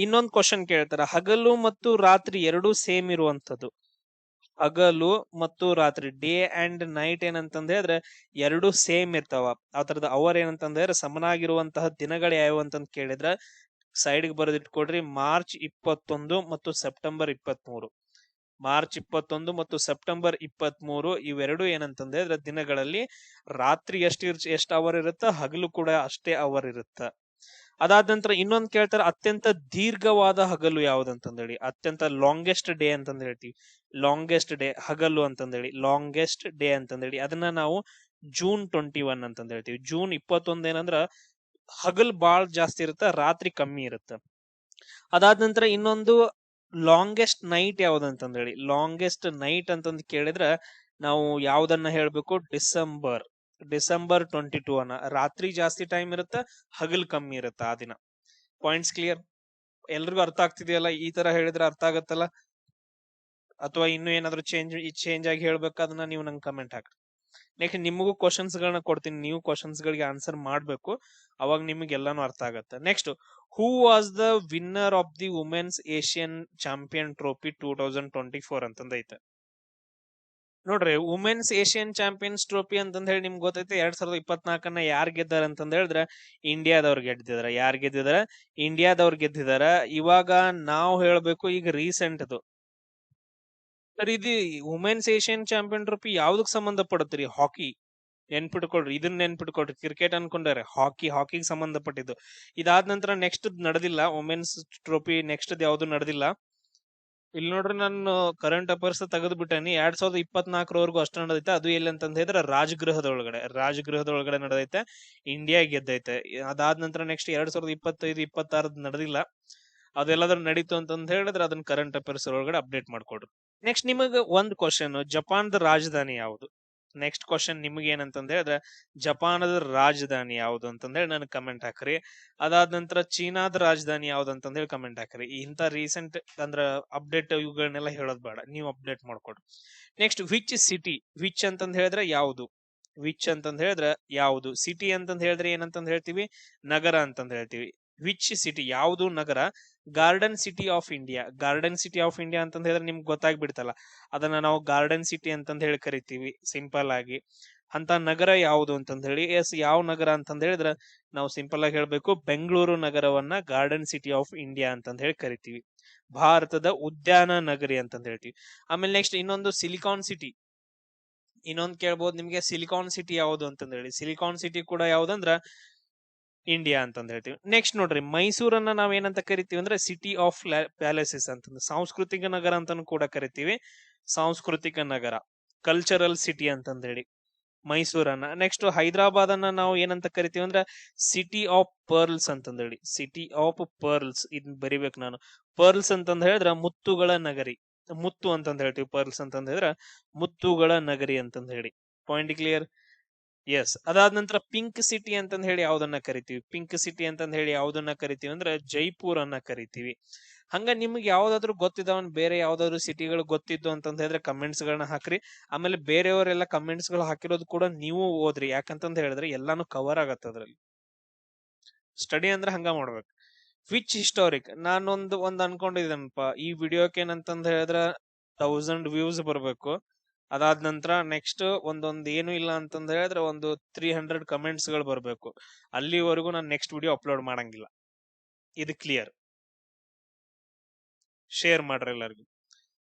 ಇನ್ನೊಂದ್ ಕ್ವಶನ್ ಕೇಳ್ತಾರ, ಹಗಲು ಮತ್ತು ರಾತ್ರಿ ಎರಡೂ ಸೇಮ್ ಇರುವಂತದ್ದು. ಹಗಲು ಮತ್ತು ರಾತ್ರಿ, ಡೇ ಅಂಡ್ ನೈಟ್ ಏನಂತಂದ ಹೇಳಿದ್ರೆ ಎರಡು ಸೇಮ್ ಇರ್ತಾವ. ಆ ತರದ ಅವರ್ ಏನಂತಂದ ಹೇಳಿದ್ರೆ ಸಮನಾಗಿರುವಂತಹ ದಿನಗಳು ಯಾವ್ಯಾವ ಅಂತಂದ್ ಕೇಳಿದ್ರ ಸೈಡ್ಗೆ ಬರೆದಿಟ್ಕೊಡ್ರಿ. ಮಾರ್ಚ್ 21 ಮತ್ತು ಸೆಪ್ಟೆಂಬರ್ 23. ಮಾರ್ಚ್ 21 ಮತ್ತು ಸೆಪ್ಟೆಂಬರ್ 23 ಇವೆರಡು ಏನಂತಂದ ಹೇಳಿದ್ರೆ ದಿನಗಳಲ್ಲಿ ರಾತ್ರಿ ಎಷ್ಟು ಅವರ್ ಇರುತ್ತ, ಹಗಲು ಕೂಡ ಅಷ್ಟೇ ಅವರ್ ಇರುತ್ತ. ಅದಾದ ನಂತರ ಇನ್ನೊಂದ್ ಕೇಳ್ತಾರೆ, ಅತ್ಯಂತ ದೀರ್ಘವಾದ ಹಗಲು ಯಾವ್ದಂತಂದೇಳಿ, ಅತ್ಯಂತ ಲಾಂಗೆಸ್ಟ್ ಡೇ ಅಂತಂದ್ ಹೇಳ್ತೀವಿ. ಲಾಂಗೆಸ್ಟ್ ಡೇ ಹಗಲು ಅಂತಂದೇಳಿ, ಲಾಂಗೆಸ್ಟ್ ಡೇ ಅಂತಂದೇಳಿ ಅದನ್ನ ನಾವು ಜೂನ್ 21 ಅಂತಂದ್ ಹೇಳ್ತೀವಿ. ಜೂನ್ 21 ಏನಂದ್ರ ಹಗಲ್ ಬಾಳ್ ಜಾಸ್ತಿ ಇರುತ್ತ, ರಾತ್ರಿ ಕಮ್ಮಿ ಇರುತ್ತ. ಅದಾದ ನಂತರ ಇನ್ನೊಂದು ಲಾಂಗೆಸ್ಟ್ ನೈಟ್ ಯಾವ್ದಂತಂದೇಳಿ, ಲಾಂಗೆಸ್ಟ್ ನೈಟ್ ಅಂತಂದ್ ಕೇಳಿದ್ರ ನಾವು ಯಾವ್ದನ್ನ ಹೇಳ್ಬೇಕು, ಡಿಸೆಂಬರ್ 22 ಅನ್ನ. ರಾತ್ರಿ ಜಾಸ್ತಿ ಟೈಮ್ ಇರುತ್ತ, ಹಗಲ್ ಕಮ್ಮಿ ಇರುತ್ತ ಆ ದಿನ. Points clear? ಎಲ್ರಿಗೂ ಅರ್ಥ ಆಗ್ತಿದೆಯಲ್ಲ? ಈ ತರ ಹೇಳಿದ್ರೆ ಅರ್ಥ ಆಗತ್ತಲ್ಲ? ಅಥವಾ ಇನ್ನು ಏನಾದ್ರು ಚೇಂಜ್ ಆಗಿ ಹೇಳ್ಬೇಕು, ಅದನ್ನ ನೀವು ನಂಗೆ ಕಮೆಂಟ್ ಹಾಕ್ರಿ. ನೆಕ್ಸ್ಟ್ ನಿಮಗೂ ಕ್ವಶನ್ಸ್ ಗಳನ್ನ ಕೊಡ್ತೀನಿ, ನೀವು ಕ್ವಶನ್ಸ್ ಗಳಿಗೆ ಆನ್ಸರ್ ಮಾಡ್ಬೇಕು, ಅವಾಗ ನಿಮಗೆ ಎಲ್ಲಾನು ಅರ್ಥ ಆಗತ್ತೆ. Next, who was the winner of the women's Asian champion trophy 2024 ಅಂತಂದ ಐತೆ. ನೋಡ್ರಿ, ವುಮೆನ್ಸ್ ಏಷ್ಯನ್ ಚಾಂಪಿಯನ್ಸ್ ಟ್ರೋಫಿ ಅಂತಂದ್ ಹೇಳಿ ನಿಮ್ಗೆ ಗೊತ್ತೈತೆ. 2024 ಯಾರ್ ಗೆದ್ದಾರ ಅಂತಂದ್ ಹೇಳಿದ್ರೆ ಇಂಡಿಯಾದವ್ರು ಗೆದ್ದಿದಾರ. ಯಾರ್ ಗೆದ್ದಿದಾರ? ಇಂಡಿಯಾದವ್ರು ಗೆದ್ದಿದಾರ. ಇವಾಗ ನಾವು ಹೇಳ್ಬೇಕು, ಈಗ ರೀಸೆಂಟ್ ಅದು ಸರ್, ಇದು ವುಮೆನ್ಸ್ ಏಷ್ಯನ್ ಚಾಂಪಿಯನ್ ಟ್ರೋಫಿ ಯಾವ್ದಕ್ ಸಂಬಂಧ ಪಡುತ್ತೀರಿ? ಹಾಕಿ. ನೆನ್ಪಿಟ್ಕೊಳ್ರಿ, ಇದನ್ನ ನೆನ್ಪಿಟ್ಕೊಳ್ರಿ. ಕ್ರಿಕೆಟ್ ಅನ್ಕೊಂಡಾರೆ, ಹಾಕಿಗೆ ಸಂಬಂಧಪಟ್ಟಿದ್ದು. ಇದಾದ ನಂತರ ನೆಕ್ಸ್ಟ್ ನಡೆದಿಲ್ಲ ವುಮೆನ್ಸ್ ಟ್ರೋಫಿ, ನೆಕ್ಸ್ಟ್ ಯಾವ್ದು ನಡೆದಿಲ್ಲ. ಇಲ್ಲಿ ನೋಡ್ರಿ, ನಾನು ಕರೆಂಟ್ ಅಫೇರ್ಸ್ ತೆಗೆದು ಬಿಟ್ಟೇನಿ. 2024 ಅಷ್ಟು ನಡೆದೈತೆ. ಅದು ಎಲ್ಲಿ ಅಂತಂದ ಹೇಳಿದ್ರೆ ರಾಜಗೃಹದೊಳಗಡೆ ನಡೆದೈತೆ. ಇಂಡಿಯಾ ಗೆದ್ದೈತೆ. ಅದಾದ ನಂತರ ನೆಕ್ಸ್ಟ್ 2025-26 ನಡೆದಿಲ್ಲ. ಅದೆಲ್ಲಾದ್ರೂ ನಡೀತು ಅಂತಂದ್ ಹೇಳಿದ್ರೆ ಅದನ್ನ ಕರೆಂಟ್ ಅಫೇರ್ಸ್ ಒಳಗಡೆ ಅಪ್ಡೇಟ್ ಮಾಡ್ಕೊಡ್ರಿ. ನೆಕ್ಸ್ಟ್ ನಿಮಗೆ ಒಂದ್ ಕ್ವಶನ್, ಜಪಾನ್ದ ರಾಜಧಾನಿ ಯಾವುದು? ನೆಕ್ಸ್ಟ್ ಕ್ವಶನ್ ನಿಮ್ಗೆ ಏನಂತಂದ ಹೇಳಿದ್ರೆ ಜಪಾನದ ರಾಜಧಾನಿ ಯಾವುದು ಅಂತಂದ ಹೇಳಿ ನನಗೆ ಕಮೆಂಟ್ ಹಾಕ್ರಿ. ಅದಾದ ನಂತರ ಚೀನಾದ ರಾಜಧಾನಿ ಯಾವ್ದು ಅಂತಂದ ಹೇಳಿ ಕಮೆಂಟ್ ಹಾಕ್ರಿ. ಇಂತ ರೀಸೆಂಟ್ ಅಂದ್ರ ಅಪ್ಡೇಟ್ ಇವುಗಳನ್ನೆಲ್ಲ ಹೇಳೋದ್ ಬೇಡ, ನೀವು ಅಪ್ಡೇಟ್ ಮಾಡ್ಕೊಡ್ರಿ. ನೆಕ್ಸ್ಟ್, ವಿಚ್ ಅಂತಂದ್ ಹೇಳಿದ್ರೆ ಯಾವುದು? ವಿಚ್ ಅಂತಂದ್ ಹೇಳಿದ್ರೆ ಯಾವುದು? ಸಿಟಿ ಅಂತಂದ್ ಹೇಳಿದ್ರೆ ಏನಂತಂದ್ ಹೇಳ್ತೀವಿ? ನಗರ ಅಂತಂದ್ ಹೇಳ್ತೀವಿ. ವಿಚ್ ಸಿಟಿ, ಯಾವುದು ನಗರ? ಗಾರ್ಡನ್ ಸಿಟಿ ಆಫ್ ಇಂಡಿಯಾ ಅಂತಂದ್ ಹೇಳಿದ್ರೆ ನಿಮ್ಗೆ ಗೊತ್ತಾಗ್ಬಿಡ್ತಲ್ಲ, ಅದನ್ನ ನಾವು ಗಾರ್ಡನ್ ಸಿಟಿ ಅಂತಂದ್ ಹೇಳಿ ಕರಿತೀವಿ ಸಿಂಪಲ್ ಆಗಿ. ಅಂತ ನಗರ ಯಾವುದು ಅಂತಂದ್ ಹೇಳಿ. ಎಸ್, ಯಾವ ನಗರ ಅಂತಂದ್ ಹೇಳಿದ್ರೆ ನಾವು ಸಿಂಪಲ್ ಆಗಿ ಹೇಳ್ಬೇಕು, ಬೆಂಗಳೂರು ನಗರವನ್ನ ಗಾರ್ಡನ್ ಸಿಟಿ ಆಫ್ ಇಂಡಿಯಾ ಅಂತಂದ್ ಹೇಳಿ ಕರಿತೀವಿ. ಭಾರತದ ಉದ್ಯಾನ ನಗರಿ ಅಂತಂದ್ ಹೇಳ್ತೀವಿ. ಆಮೇಲೆ ನೆಕ್ಸ್ಟ್ ಇನ್ನೊಂದು ಸಿಲಿಕಾನ್ ಸಿಟಿ. ಇನ್ನೊಂದು ಕೇಳ್ಬೋದು ನಿಮ್ಗೆ, ಸಿಲಿಕಾನ್ ಸಿಟಿ ಯಾವುದು ಅಂತಂದ್ ಹೇಳಿ. ಸಿಲಿಕಾನ್ ಸಿಟಿ ಕೂಡ ಯಾವ್ದಂದ್ರ ಇಂಡಿಯಾ ಅಂತಂದ್ ಹೇಳ್ತೀವಿ. ನೆಕ್ಸ್ಟ್ ನೋಡ್ರಿ, ಮೈಸೂರನ್ನ ನಾವ್ ಏನಂತ ಕರಿತೀವಿ ಅಂದ್ರೆ ಸಿಟಿ ಆಫ್ ಪ್ಯಾಲೇಸಸ್ ಅಂತಂದ್ರೆ ಸಾಂಸ್ಕೃತಿಕ ನಗರ ಅಂತಾನು ಕೂಡ ಕರಿತೀವಿ. ಸಾಂಸ್ಕೃತಿಕ ನಗರ, ಕಲ್ಚರಲ್ ಸಿಟಿ ಅಂತಂದ್ ಹೇಳಿ ಮೈಸೂರನ್ನ. ನೆಕ್ಸ್ಟ್ ಹೈದರಾಬಾದ್ ಅನ್ನ ನಾವು ಏನಂತ ಕರಿತೀವಿ ಅಂದ್ರೆ ಸಿಟಿ ಆಫ್ ಪರ್ಲ್ಸ್ ಅಂತಂದ್ ಹೇಳಿ. ಸಿಟಿ ಆಫ್ ಪರ್ಲ್ಸ್, ಇದನ್ನ ಬರಿಬೇಕು ನಾನು. ಪರ್ಲ್ಸ್ ಅಂತಂದ್ ಹೇಳಿದ್ರೆ ಮುತ್ತುಗಳ ನಗರಿ, ಮುತ್ತು ಅಂತಂದ್ ಹೇಳ್ತೀವಿ. ಪರ್ಲ್ಸ್ ಅಂತಂದ್ ಹೇಳಿದ್ರೆ ಮುತ್ತುಗಳ ನಗರಿ ಅಂತಂದ್ ಹೇಳಿ. Point clear? ಎಸ್. ಅದಾದ ನಂತರ ಪಿಂಕ್ ಸಿಟಿ ಅಂತಂದ್ ಹೇಳಿ ಯಾವ್ದನ್ನ ಕರಿತೀವಿ? ಪಿಂಕ್ ಸಿಟಿ ಅಂತಂದ್ ಹೇಳಿ ಯಾವ್ದನ್ನ ಕರಿತೀವಿ ಅಂದ್ರೆ ಜೈಪುರ್ ಅನ್ನ ಕರಿತೀವಿ. ಹಂಗ ನಿಮ್ಗೆ ಯಾವ್ದಾದ್ರು ಗೊತ್ತಿದಾವನ್, ಬೇರೆ ಯಾವ್ದಾದ್ರು ಸಿಟಿಗಳು ಗೊತ್ತಿದ್ದು ಅಂತಂದ್ ಹೇಳಿದ್ರೆ ಕಮೆಂಟ್ಸ್ ಗಳನ್ನ ಹಾಕ್ರಿ. ಆಮೇಲೆ ಬೇರೆಯವರೆಲ್ಲ ಕಮೆಂಟ್ಸ್ ಗಳು ಹಾಕಿರೋದು ಕೂಡ ನೀವು ಓದ್ರಿ, ಯಾಕಂತಂದ್ ಹೇಳಿದ್ರೆ ಎಲ್ಲಾನು ಕವರ್ ಆಗತ್ತ ಅದ್ರಲ್ಲಿ. ಸ್ಟಡಿ ಅಂದ್ರೆ ಹಂಗ ಮಾಡ್ಬೇಕು. ವಿಚ್ ಹಿಸ್ಟಾರಿಕ್, ಒಂದ್ ಅನ್ಕೊಂಡಿದ್ದೀನಪ್ಪ, ಈ ವಿಡಿಯೋಕ್ಕೆ ಏನಂತಂದ್ ಹೇಳಿದ್ರೆ 1000 ವ್ಯೂಸ್ ಬರ್ಬೇಕು. ಅದಾದ ನಂತರ ನೆಕ್ಸ್ಟ್ ಒಂದೊಂದ್ ಏನು ಇಲ್ಲ ಅಂತಂದ್ ಹೇಳಿದ್ರೆ ಒಂದು 300 ಕಮೆಂಟ್ಸ್ ಗಳು ಬರ್ಬೇಕು. ಅಲ್ಲಿವರೆಗೂ ನಾನು ನೆಕ್ಸ್ಟ್ ವಿಡಿಯೋ ಅಪ್ಲೋಡ್ ಮಾಡಂಗಿಲ್ಲ. ಇದು ಕ್ಲಿಯರ್? ಶೇರ್ ಮಾಡ್ರಿ ಎಲ್ಲರಿಗೂ.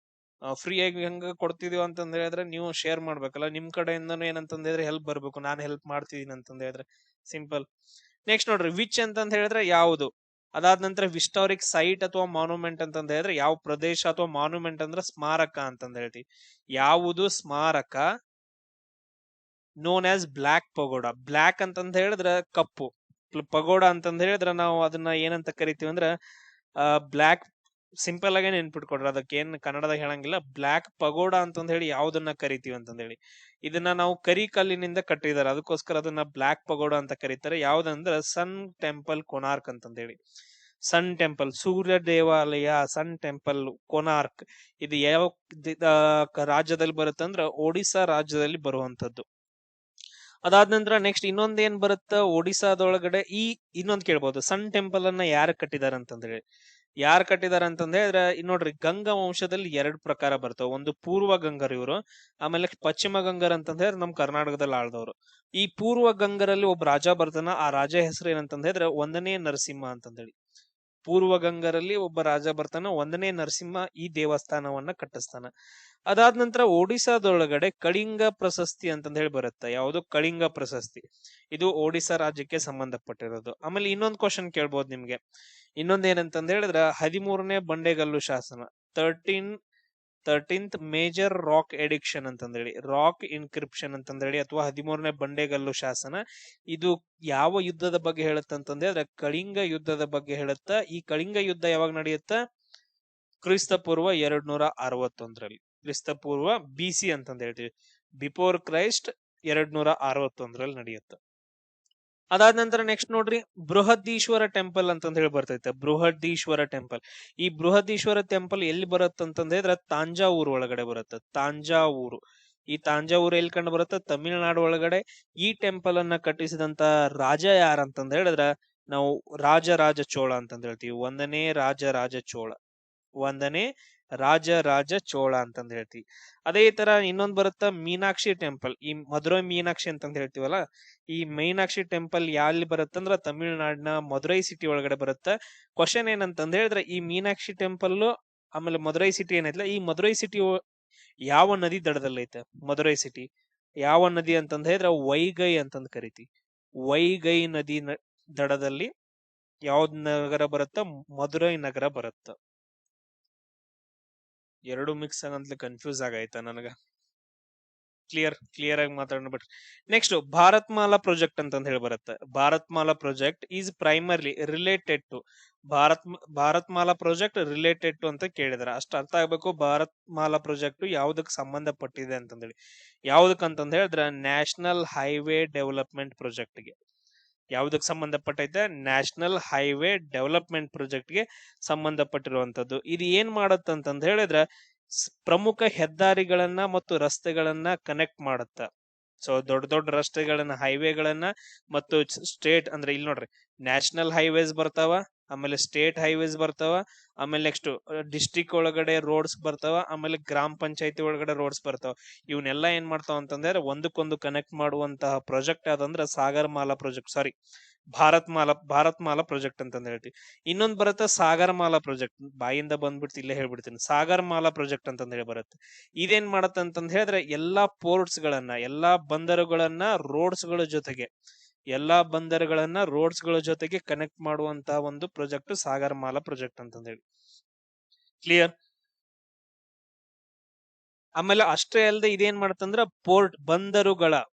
ಫ್ರೀ ಆಗಿ ಹೆಂಗ ಕೊಡ್ತಿದೀವಿ ಅಂತಂದ್ ಹೇಳಿದ್ರೆ ನೀವು ಶೇರ್ ಮಾಡ್ಬೇಕಲ್ಲ, ನಿಮ್ ಕಡೆಯಿಂದನೂ ಏನಂತಂದ್ ಹೇಳಿದ್ರೆ ಹೆಲ್ಪ್ ಬರ್ಬೇಕು. ನಾನು ಹೆಲ್ಪ್ ಮಾಡ್ತಿದೀನಿ ಅಂತಂದ್ ಹೇಳಿದ್ರೆ ಸಿಂಪಲ್. ನೆಕ್ಸ್ಟ್ ನೋಡ್ರಿ, ವಿಚ್ ಅಂತಂದ್ ಹೇಳಿದ್ರೆ ಯಾವುದು. ಅದಾದ ನಂತರ ಹಿಸ್ಟಾರಿಕ್ ಸೈಟ್ ಅಥವಾ ಮಾನ್ಯುಮೆಂಟ್ ಅಂತಂದ್ ಹೇಳಿದ್ರೆ ಯಾವ ಪ್ರದೇಶ, ಅಥವಾ ಮಾನ್ಯುಮೆಂಟ್ ಅಂದ್ರೆ ಸ್ಮಾರಕ ಅಂತಂದ್ ಹೇಳ್ತೀವಿ. ಯಾವುದು ಸ್ಮಾರಕ? Known as black pagoda. Black ಅಂತಂದ್ ಹೇಳಿದ್ರೆ ಕಪ್ಪು, ಪಗೋಡ ಅಂತಂದ್ ಹೇಳಿದ್ರೆ ನಾವು ಅದನ್ನ ಏನಂತ ಕರಿತೀವಿ ಅಂದ್ರೆ ಬ್ಲಾಕ್. ಸಿಂಪಲ್ ಆಗಿ ನೆನ್ಪಿಟ್ಕೊಡ್ರಿ, ಅದಕ್ಕೆ ಏನ್ ಕನ್ನಡದಾಗ ಹೇಳಂಗಿಲ್ಲ. ಬ್ಲಾಕ್ ಪಗೋಡ ಅಂತಂದ್ ಹೇಳಿ ಯಾವ್ದನ್ನ ಕರಿತೀವಿ ಅಂತಂದ್ ಹೇಳಿ. ಇದನ್ನ ನಾವು ಕರಿ ಕಲ್ಲಿನಿಂದ ಕಟ್ಟಿದಾರೆ, ಅದಕ್ಕೋಸ್ಕರ ಅದನ್ನ ಬ್ಲಾಕ್ ಪಗೋಡ ಅಂತ ಕರೀತಾರೆ. ಯಾವ್ದಂದ್ರೆ ಸನ್ ಟೆಂಪಲ್ ಕೊನಾರ್ಕ್ ಅಂತಂದ್ ಹೇಳಿ. ಸನ್ ಟೆಂಪಲ್, ಸೂರ್ಯ ದೇವಾಲಯ, ಸನ್ ಟೆಂಪಲ್ ಕೊನಾರ್ಕ್. ಇದು ಯಾವ ರಾಜ್ಯದಲ್ಲಿ ಬರುತ್ತೆ ಅಂದ್ರೆ ಒಡಿಸ್ಸಾ ರಾಜ್ಯದಲ್ಲಿ ಬರುವಂತದ್ದು. ಅದಾದ ನಂತರ ನೆಕ್ಸ್ಟ್ ಇನ್ನೊಂದ್ ಏನ್ ಬರುತ್ತ ಒಡಿಸ್ಸಾದೊಳಗಡೆ, ಇನ್ನೊಂದ್ ಕೇಳ್ಬೋದು, ಸನ್ ಟೆಂಪಲ್ ಅನ್ನ ಯಾರು ಕಟ್ಟಿದಾರೆ ಅಂತಂದ್ ಹೇಳಿ. ಯಾರ್ ಕಟ್ಟಿದಾರ ಅಂತಂದ್ರೆ ನೋಡ್ರಿ, ಗಂಗಾ ವಂಶದಲ್ಲಿ 2 ಪ್ರಕಾರ ಬರ್ತಾವ. ಒಂದು ಪೂರ್ವ ಗಂಗರ್ ಇವರು, ಆಮೇಲೆ ಪಶ್ಚಿಮ ಗಂಗರ್ ಅಂತಂದ್ರೆ ನಮ್ ಕರ್ನಾಟಕದಲ್ಲಿ ಆಳ್ದವ್ರು. ಈ ಪೂರ್ವ ಗಂಗರಲ್ಲಿ ಒಬ್ಬ ರಾಜ ಬರ್ತಾನ. ಆ ರಾಜ ಹೆಸರು ಏನಂತಂದ್ರೆ 1ನೇ ನರಸಿಂಹ ಅಂತಂದೇಳಿ. ಪೂರ್ವ ಗಂಗರಲ್ಲಿ ಒಬ್ಬ ರಾಜ ಬರ್ತಾನ, 1ನೇ ನರಸಿಂಹ ಈ ದೇವಸ್ಥಾನವನ್ನ ಕಟ್ಟಿಸ್ತಾನ. ಅದಾದ ನಂತರ ಒಡಿಶಾದೊಳಗಡೆ ಕಳಿಂಗ ಪ್ರಶಸ್ತಿ ಅಂತಂದ ಹೇಳಿ ಬರುತ್ತೆ. ಯಾವುದು? ಕಳಿಂಗ ಪ್ರಶಸ್ತಿ. ಇದು ಒಡಿಶಾ ರಾಜ್ಯಕ್ಕೆ ಸಂಬಂಧಪಟ್ಟಿರೋದು. ಆಮೇಲೆ ಇನ್ನೊಂದು ಕ್ವಶನ್ ಕೇಳ್ಬೋದು ನಿಮ್ಗೆ. ಇನ್ನೊಂದ್ ಏನಂತಂದ ಹೇಳಿದ್ರ 13ನೇ ಬಂಡೆಗಲ್ಲು ಶಾಸನ, 13th ಮೇಜರ್ ರಾಕ್ ಎಡಿಕ್ಷನ್ ಅಂತಂದೇಳಿ, ರಾಕ್ ಇನ್ಕ್ರಿಪ್ಷನ್ ಅಂತಂದೇಳಿ, ಅಥವಾ 13ನೇ ಬಂಡೆಗಲ್ಲು ಶಾಸನ. ಇದು ಯಾವ ಯುದ್ಧದ ಬಗ್ಗೆ ಹೇಳುತ್ತಂತಂದ್ರೆ ಕಳಿಂಗ ಯುದ್ಧದ ಬಗ್ಗೆ ಹೇಳುತ್ತ. ಈ ಕಳಿಂಗ ಯುದ್ಧ ಯಾವಾಗ ನಡೆಯುತ್ತ? ಕ್ರಿಸ್ತ ಪೂರ್ವ 261ರಲ್ಲಿ. ಕ್ರಿಸ್ತ ಪೂರ್ವ BC ಅಂತಂದ ಹೇಳ್ತೀವಿ, ಬಿಫೋರ್ ಕ್ರೈಸ್ಟ್ 261ರಲ್ಲಿ ನಡೆಯುತ್ತೆ. ಅದಾದ ನಂತರ ನೆಕ್ಸ್ಟ್ ನೋಡ್ರಿ, ಬೃಹದೀಶ್ವರ ಟೆಂಪಲ್ ಅಂತಂದ ಹೇಳಿ ಬರ್ತೈತೆ. ಬೃಹದೀಶ್ವರ ಟೆಂಪಲ್. ಈ ಬೃಹದೀಶ್ವರ ಟೆಂಪಲ್ ಎಲ್ಲಿ ಬರುತ್ತಂತಂದ್ರೆ ತಾಂಜಾವೂರು ಒಳಗಡೆ ಬರುತ್ತೆ. ತಾಂಜಾವೂರು. ಈ ತಾಂಜಾವೂರು ಎಲ್ಲಿ ಕಂಡು ಬರುತ್ತೆ? ತಮಿಳುನಾಡು ಒಳಗಡೆ. ಈ ಟೆಂಪಲ್ ಅನ್ನ ಕಟ್ಟಿಸಿದಂತ ರಾಜ ಯಾರಂತಂದ ಹೇಳಿದ್ರ ನಾವು ರಾಜ ಚೋಳ ಅಂತಂದ ಹೇಳ್ತೀವಿ. 1ನೇ ರಾಜ ಚೋಳ. 1ನೇ ರಾಜ ಚೋಳ ಅಂತಂದ ಹೇಳ್ತೀವಿ. ಅದೇ ತರ ಇನ್ನೊಂದ್ ಬರುತ್ತ ಮೀನಾಕ್ಷಿ ಟೆಂಪಲ್. ಈ ಮಧುರೈ ಮೀನಾಕ್ಷಿ ಅಂತಂದ ಹೇಳ್ತೀವಲ್ಲ, ಈ ಮೀನಾಕ್ಷಿ ಟೆಂಪಲ್ ಎಲ್ಲಿ ಬರುತ್ತಂದ್ರ ತಮಿಳುನಾಡಿನ ಮಧುರೈ ಸಿಟಿ ಒಳಗಡೆ ಬರುತ್ತ. ಕ್ವಶನ್ ಏನಂತಂದ ಹೇಳಿದ್ರೆ ಈ ಮೀನಾಕ್ಷಿ ಟೆಂಪಲ್ ಆಮೇಲೆ ಮಧುರೈ ಸಿಟಿ ಏನೈತಲ್ಲ, ಈ ಮಧುರೈ ಸಿಟಿ ಯಾವ ನದಿ ದಡದಲ್ಲೈತೆ? ಮಧುರೈ ಸಿಟಿ ಯಾವ ನದಿ ಅಂತಂದ ಹೇಳಿದ್ರೆ ವೈಗೈ ಅಂತಂದ್ ಕರಿತೀವಿ. ವೈಗೈ ನದಿ ದಡದಲ್ಲಿ ಯಾವ್ದ್ ನಗರ ಬರುತ್ತ? ಮಧುರೈ ನಗರ ಬರುತ್ತ. ಎರಡು ಮಿಕ್ಸ್ ಆಗಂತಲೇ ಕನ್ಫ್ಯೂಸ್ ಆಗೈತ ನನಗ. ಕ್ಲಿಯರ್ ಆಗಿ ಮಾತಾಡೋಣ. But next Bharat Mala project ಅಂತಂದ್ ಹೇಳಿ ಬರುತ್ತೆ. Bharat Mala project is primarily related to Bharat Mala project related to ಅಂತ ಕೇಳಿದಾರೆ. ಅಷ್ಟು ಅರ್ಥ ಆಗ್ಬೇಕು. ಭಾರತ್ ಮಾಲಾ ಪ್ರಾಜೆಕ್ಟ್ ಯಾವ್ದಕ್ ಸಂಬಂಧಪಟ್ಟಿದೆ ಅಂತಂದೇಳಿ. ಯಾವ್ದಕ್ಕಂತಂದ್ ಹೇಳಿದ್ರೆ ನ್ಯಾಷನಲ್ ಹೈವೇ ಡೆವಲಪ್ಮೆಂಟ್ ಪ್ರಾಜೆಕ್ಟ್ಗೆ. ಯಾವ್ದಕ್ ಸಂಬಂಧಪಟ್ಟೈತೆ? ನ್ಯಾಷನಲ್ ಹೈವೇ ಡೆವಲಪ್ಮೆಂಟ್ ಪ್ರಾಜೆಕ್ಟ್ಗೆ ಸಂಬಂಧಪಟ್ಟಿರುವಂತದ್ದು. ಇದು ಏನ್ ಮಾಡತ್ತಂತಂದ್ ಹೇಳಿದ್ರೆ ಪ್ರಮುಖ ಹೆದ್ದಾರಿಗಳನ್ನ ಮತ್ತು ರಸ್ತೆಗಳನ್ನ ಕನೆಕ್ಟ್ ಮಾಡುತ್ತ. ಸೊ ದೊಡ್ಡ ರಸ್ತೆಗಳನ್ನ, ಹೈವೇಗಳನ್ನ ಮತ್ತು ಸ್ಟೇಟ್ ಅಂದ್ರೆ ಇಲ್ಲಿ ನೋಡ್ರಿ, ನ್ಯಾಷನಲ್ ಹೈವೇಸ್ ಬರ್ತಾವ, ಆಮೇಲೆ ಸ್ಟೇಟ್ ಹೈವೇಸ್ ಬರ್ತಾವ, ಆಮೇಲೆ ನೆಕ್ಸ್ಟ್ ಡಿಸ್ಟ್ರಿಕ್ಟ್ ಒಳಗಡೆ ರೋಡ್ಸ್ ಬರ್ತಾವ, ಆಮೇಲೆ ಗ್ರಾಮ ಪಂಚಾಯತಿ ಒಳಗಡೆ ರೋಡ್ಸ್ ಬರ್ತಾವ. ಇವನ್ನೆಲ್ಲ ಏನ್ ಮಾಡ್ತಾವ ಅಂತಂದ್ರೆ ಒಂದಕ್ಕೊಂದು ಕನೆಕ್ಟ್ ಮಾಡುವಂತಹ ಪ್ರಾಜೆಕ್ಟ್ ಯಾವ್ದಂದ್ರೆ ಸಾಗರ್ ಮಾಲಾ ಪ್ರಾಜೆಕ್ಟ್. ಸಾರಿ, ಭಾರತ್ ಮಾಲಾ ಪ್ರಾಜೆಕ್ಟ್ ಅಂತಂದ್ ಹೇಳ್ತೀವಿ. ಇನ್ನೊಂದ್ ಬರುತ್ತೆ ಸಾಗರ್ ಮಾಲಾ ಪ್ರಾಜೆಕ್ಟ್. ಬಾಯಿಂದ ಬಂದ್ಬಿಡ್ತು, ಇಲ್ಲೇ ಹೇಳ್ಬಿಡ್ತೀನಿ. ಸಾಗರ್ ಮಾಲಾ ಪ್ರಾಜೆಕ್ಟ್ ಅಂತಂದ್ ಹೇಳಿ ಬರುತ್ತೆ. ಇದೇನ್ ಮಾಡತ್ತ ಅಂತಂದ್ ಹೇಳಿದ್ರೆ ಎಲ್ಲಾ ಪೋರ್ಟ್ಸ್ ಗಳನ್ನ, ಎಲ್ಲಾ ಬಂದರುಗಳನ್ನ ರೋಡ್ಸ್ ಗಳ ಜೊತೆಗೆ, ಕನೆಕ್ಟ್ ಮಾಡುವಂತಹ ಒಂದು ಪ್ರಾಜೆಕ್ಟ್ ಸಾಗರ್ ಮಾಲಾ ಪ್ರಾಜೆಕ್ಟ್ ಅಂತಂದ್ ಹೇಳಿ. ಕ್ಲಿಯರ್? ಆಮೇಲೆ ಅಷ್ಟೇ ಅಲ್ಲದೆ ಇದೇನ್ ಮಾಡತ್ತಂದ್ರ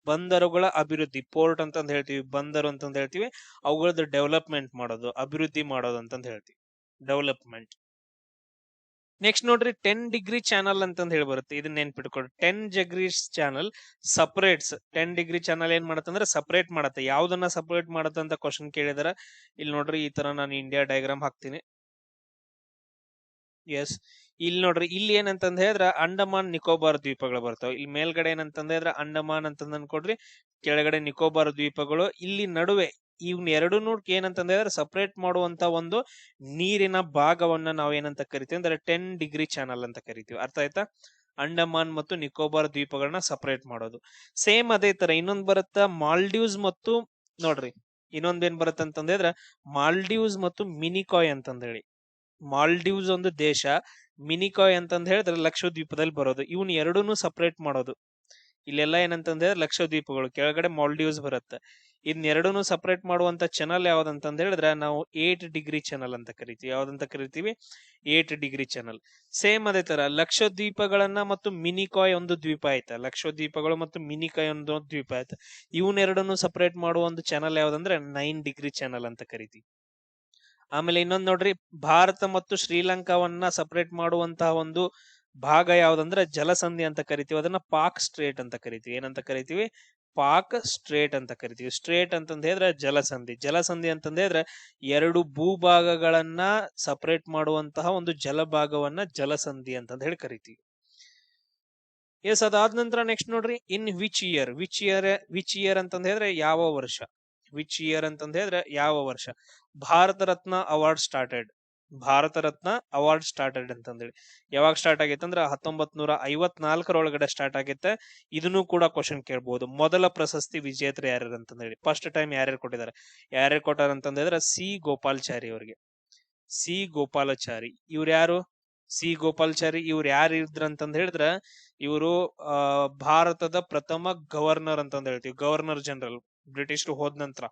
ಬಂದರುಗಳ ಅಭಿವೃದ್ಧಿ. ಪೋರ್ಟ್ ಅಂತಂದ್ ಹೇಳ್ತೀವಿ, ಬಂದರು ಅಂತಂದ್ ಹೇಳ್ತೀವಿ. ಅವುಗಳದ್ದು ಡೆವಲಪ್ಮೆಂಟ್ ಮಾಡೋದು, ಅಭಿವೃದ್ಧಿ ಮಾಡೋದು ಅಂತಂದ್ ಹೇಳ್ತೀವಿ. ಡೆವಲಪ್ಮೆಂಟ್. ನೆಕ್ಸ್ಟ್ ನೋಡ್ರಿ, 10 ಡಿಗ್ರಿ ಚಾನಲ್ ಅಂತಂದ್ ಹೇಳಿ ಬರುತ್ತೆ. ಇದನ್ನ ನೆನ್ಪಿಟ್ಕೊಡ್ರಿ. 10 degree channel separates. 10 degree channel ಏನ್ ಮಾಡತ್ತಂದ್ರೆ ಸಪರೇಟ್ ಮಾಡತ್ತೆ. ಯಾವ್ದನ್ನ ಸಪರೇಟ್ ಮಾಡತ್ತ ಅಂತ ಕ್ವಶನ್ ಕೇಳಿದಾರ. ಇಲ್ಲಿ ನೋಡ್ರಿ, ಈ ತರ ನಾನು ಇಂಡಿಯಾ ಡಯಾಗ್ರಾಮ್ ಹಾಕ್ತೀನಿ. ಎಸ್, ಇಲ್ಲಿ ನೋಡ್ರಿ, ಇಲ್ಲಿ ಏನಂತಂದ್ ಹೇಳಿದ್ರ ಅಂಡಮಾನ್ ನಿಕೋಬಾರ್ ದ್ವೀಪಗಳು ಬರ್ತಾವ. ಇಲ್ಲಿ ಮೇಲ್ಗಡೆ ಏನಂತಂದ್ ಹೇಳಿದ್ರ ಅಂಡಮಾನ್ ಅಂತಂದ್ ಅನ್ಕೊಡ್ರಿ, ಕೆಳಗಡೆ ನಿಕೋಬಾರ್ ದ್ವೀಪಗಳು. ಇಲ್ಲಿ ನಡುವೆ ಇವ್ನ ಎರಡು ಏನಂತಂದ್ ಹೇಳಿದ್ರೆ ಸಪರೇಟ್ ಮಾಡುವಂತ ಒಂದು ನೀರಿನ ಭಾಗವನ್ನ ನಾವ್ ಏನಂತ ಕರಿತೀವಿ ಅಂದ್ರೆ 10 ಡಿಗ್ರಿ ಚಾನಲ್ ಅಂತ ಕರಿತೀವಿ. ಅರ್ಥ ಆಯ್ತಾ? ಅಂಡಮಾನ್ ಮತ್ತು ನಿಕೋಬಾರ್ ದ್ವೀಪಗಳನ್ನ ಸಪರೇಟ್ ಮಾಡೋದು. ಸೇಮ್ ಅದೇ ತರ ಇನ್ನೊಂದ್ ಬರುತ್ತ ಮಾಲ್ಡೀವ್ಸ್ ಮತ್ತು ನೋಡ್ರಿ, ಇನ್ನೊಂದೇನ್ ಬರುತ್ತೆ ಅಂತಂದ್ರೆ ಮಾಲ್ಡೀವ್ಸ್ ಮತ್ತು ಮಿನಿಕಾಯ್ ಅಂತಂದ್ ಹೇಳಿ. ಮಾಲ್ಡೀವ್ಸ್ ಒಂದು ದೇಶ, ಮಿನಿಕಾಯ್ ಅಂತಂದ್ ಹೇಳಿದ್ರೆ ಲಕ್ಷದ್ವೀಪದಲ್ಲಿ ಬರೋದು. ಇವನ್ ಎರಡೂನು ಸಪರೇಟ್ ಮಾಡೋದು. ಇಲ್ಲೆಲ್ಲ ಏನಂತಂದ್ ಹೇಳಿದ್ರೆ ಲಕ್ಷದ್ವೀಪಗಳು, ಕೆಳಗಡೆ ಮಾಲ್ಡೀವ್ಸ್ ಬರುತ್ತೆ. ಎರಡೂನು ಸಪರೇಟ್ ಮಾಡುವಂತ ಚಾನಲ್ ಯಾವ್ದಂತಂದ್ ಹೇಳಿದ್ರೆ ನಾವು 8 ಡಿಗ್ರಿ ಚಾನಲ್ ಅಂತ ಕರಿತೀವಿ. ಯಾವ್ದಂತ ಕರಿತೀವಿ? 8 ಡಿಗ್ರಿ ಚಾನಲ್. ಸೇಮ್ ಅದೇ ತರ ಲಕ್ಷದ್ವೀಪಗಳನ್ನ ಮತ್ತು ಮಿನಿಕಾಯ್ ಒಂದು ದ್ವೀಪ ಆಯ್ತಾ. ಲಕ್ಷದ್ವೀಪಗಳು ಮತ್ತು ಮಿನಿಕಾಯ್ ಒಂದು ದ್ವೀಪ ಆಯ್ತಾ. ಇವನ್ನೆರಡನ್ನು ಸಪರೇಟ್ ಮಾಡುವ ಒಂದು ಚಾನಲ್ ಯಾವ್ದಂದ್ರೆ 9 ಡಿಗ್ರಿ ಚಾನಲ್ ಅಂತ ಕರಿತೀವಿ. ಆಮೇಲೆ ಇನ್ನೊಂದ್ ನೋಡ್ರಿ, ಭಾರತ ಮತ್ತು ಶ್ರೀಲಂಕಾವನ್ನ ಸಪರೇಟ್ ಮಾಡುವಂತಹ ಒಂದು ಭಾಗ ಯಾವ್ದಂದ್ರೆ ಜಲಸಂಧಿ ಅಂತ ಕರಿತೀವಿ. ಅದನ್ನ ಪಾಕ್ ಸ್ಟ್ರೇಟ್ ಅಂತ ಕರಿತೀವಿ. ಏನಂತ ಕರಿತೀವಿ? ಪಾಕ್ ಸ್ಟ್ರೇಟ್ ಅಂತ ಕರಿತೀವಿ. ಸ್ಟ್ರೇಟ್ ಅಂತಂದ್ ಹೇಳಿದ್ರೆ ಜಲಸಂಧಿ ಅಂತಂದ್ ಹೇಳಿದ್ರೆ ಎರಡು ಭೂಭಾಗಗಳನ್ನ ಸಪರೇಟ್ ಮಾಡುವಂತಹ ಒಂದು ಜಲಭಾಗವನ್ನ ಜಲಸಂಧಿ ಅಂತಂದ್ ಹೇಳಿ ಕರಿತೀವಿ. ಎಸ್, ಅದಾದ ನಂತರ ನೆಕ್ಸ್ಟ್ ನೋಡ್ರಿ, ಇನ್ ವಿಚ್ ಇಯರ್ ಅಂತಂದ್ ಹೇಳಿದ್ರೆ ಯಾವ ವರ್ಷ. ವಿಚ್ ಇಯರ್ ಅಂತಂದ್ ಹೇಳಿದ್ರೆ ಯಾವ ವರ್ಷ Bharat Ratna award started. Bharat Ratna award started ಅಂತಂದೇಳಿ. ಯಾವಾಗ ಸ್ಟಾರ್ಟ್ ಆಗೈತೆ ಅಂದ್ರೆ 1954 ಸ್ಟಾರ್ಟ್ ಆಗೈತೆ. ಇದನ್ನು ಕೂಡ ಕ್ವಶನ್ ಕೇಳ್ಬಹುದು. ಮೊದಲ ಪ್ರಶಸ್ತಿ ವಿಜೇತರು ಯಾರ್ಯಾರು ಅಂತಂದೇಳಿ, ಫಸ್ಟ್ ಟೈಮ್ ಯಾರ್ಯಾರು ಕೊಟ್ಟಿದ್ದಾರೆ, ಯಾರ್ಯಾರು ಕೊಟ್ಟಾರ ಅಂತಂದ್ರೆ ಸಿ ಗೋಪಾಲ್ಚಾರಿ ಅವರಿಗೆ. ಸಿ ಗೋಪಾಲಾಚಾರಿ ಇವ್ರು ಯಾರು? ಸಿ ಗೋಪಾಲ್ಚಾರಿ ಇವ್ರು ಯಾರು ಇದ್ರ ಅಂತಂದ್ ಹೇಳಿದ್ರ, ಇವರು ಭಾರತದ ಪ್ರಥಮ ಗವರ್ನರ್ ಅಂತಂದ್ ಹೇಳ್ತೀವಿ. ಗವರ್ನರ್ ಜನರಲ್, ಬ್ರಿಟಿಷರು ಹೋದ ನಂತರ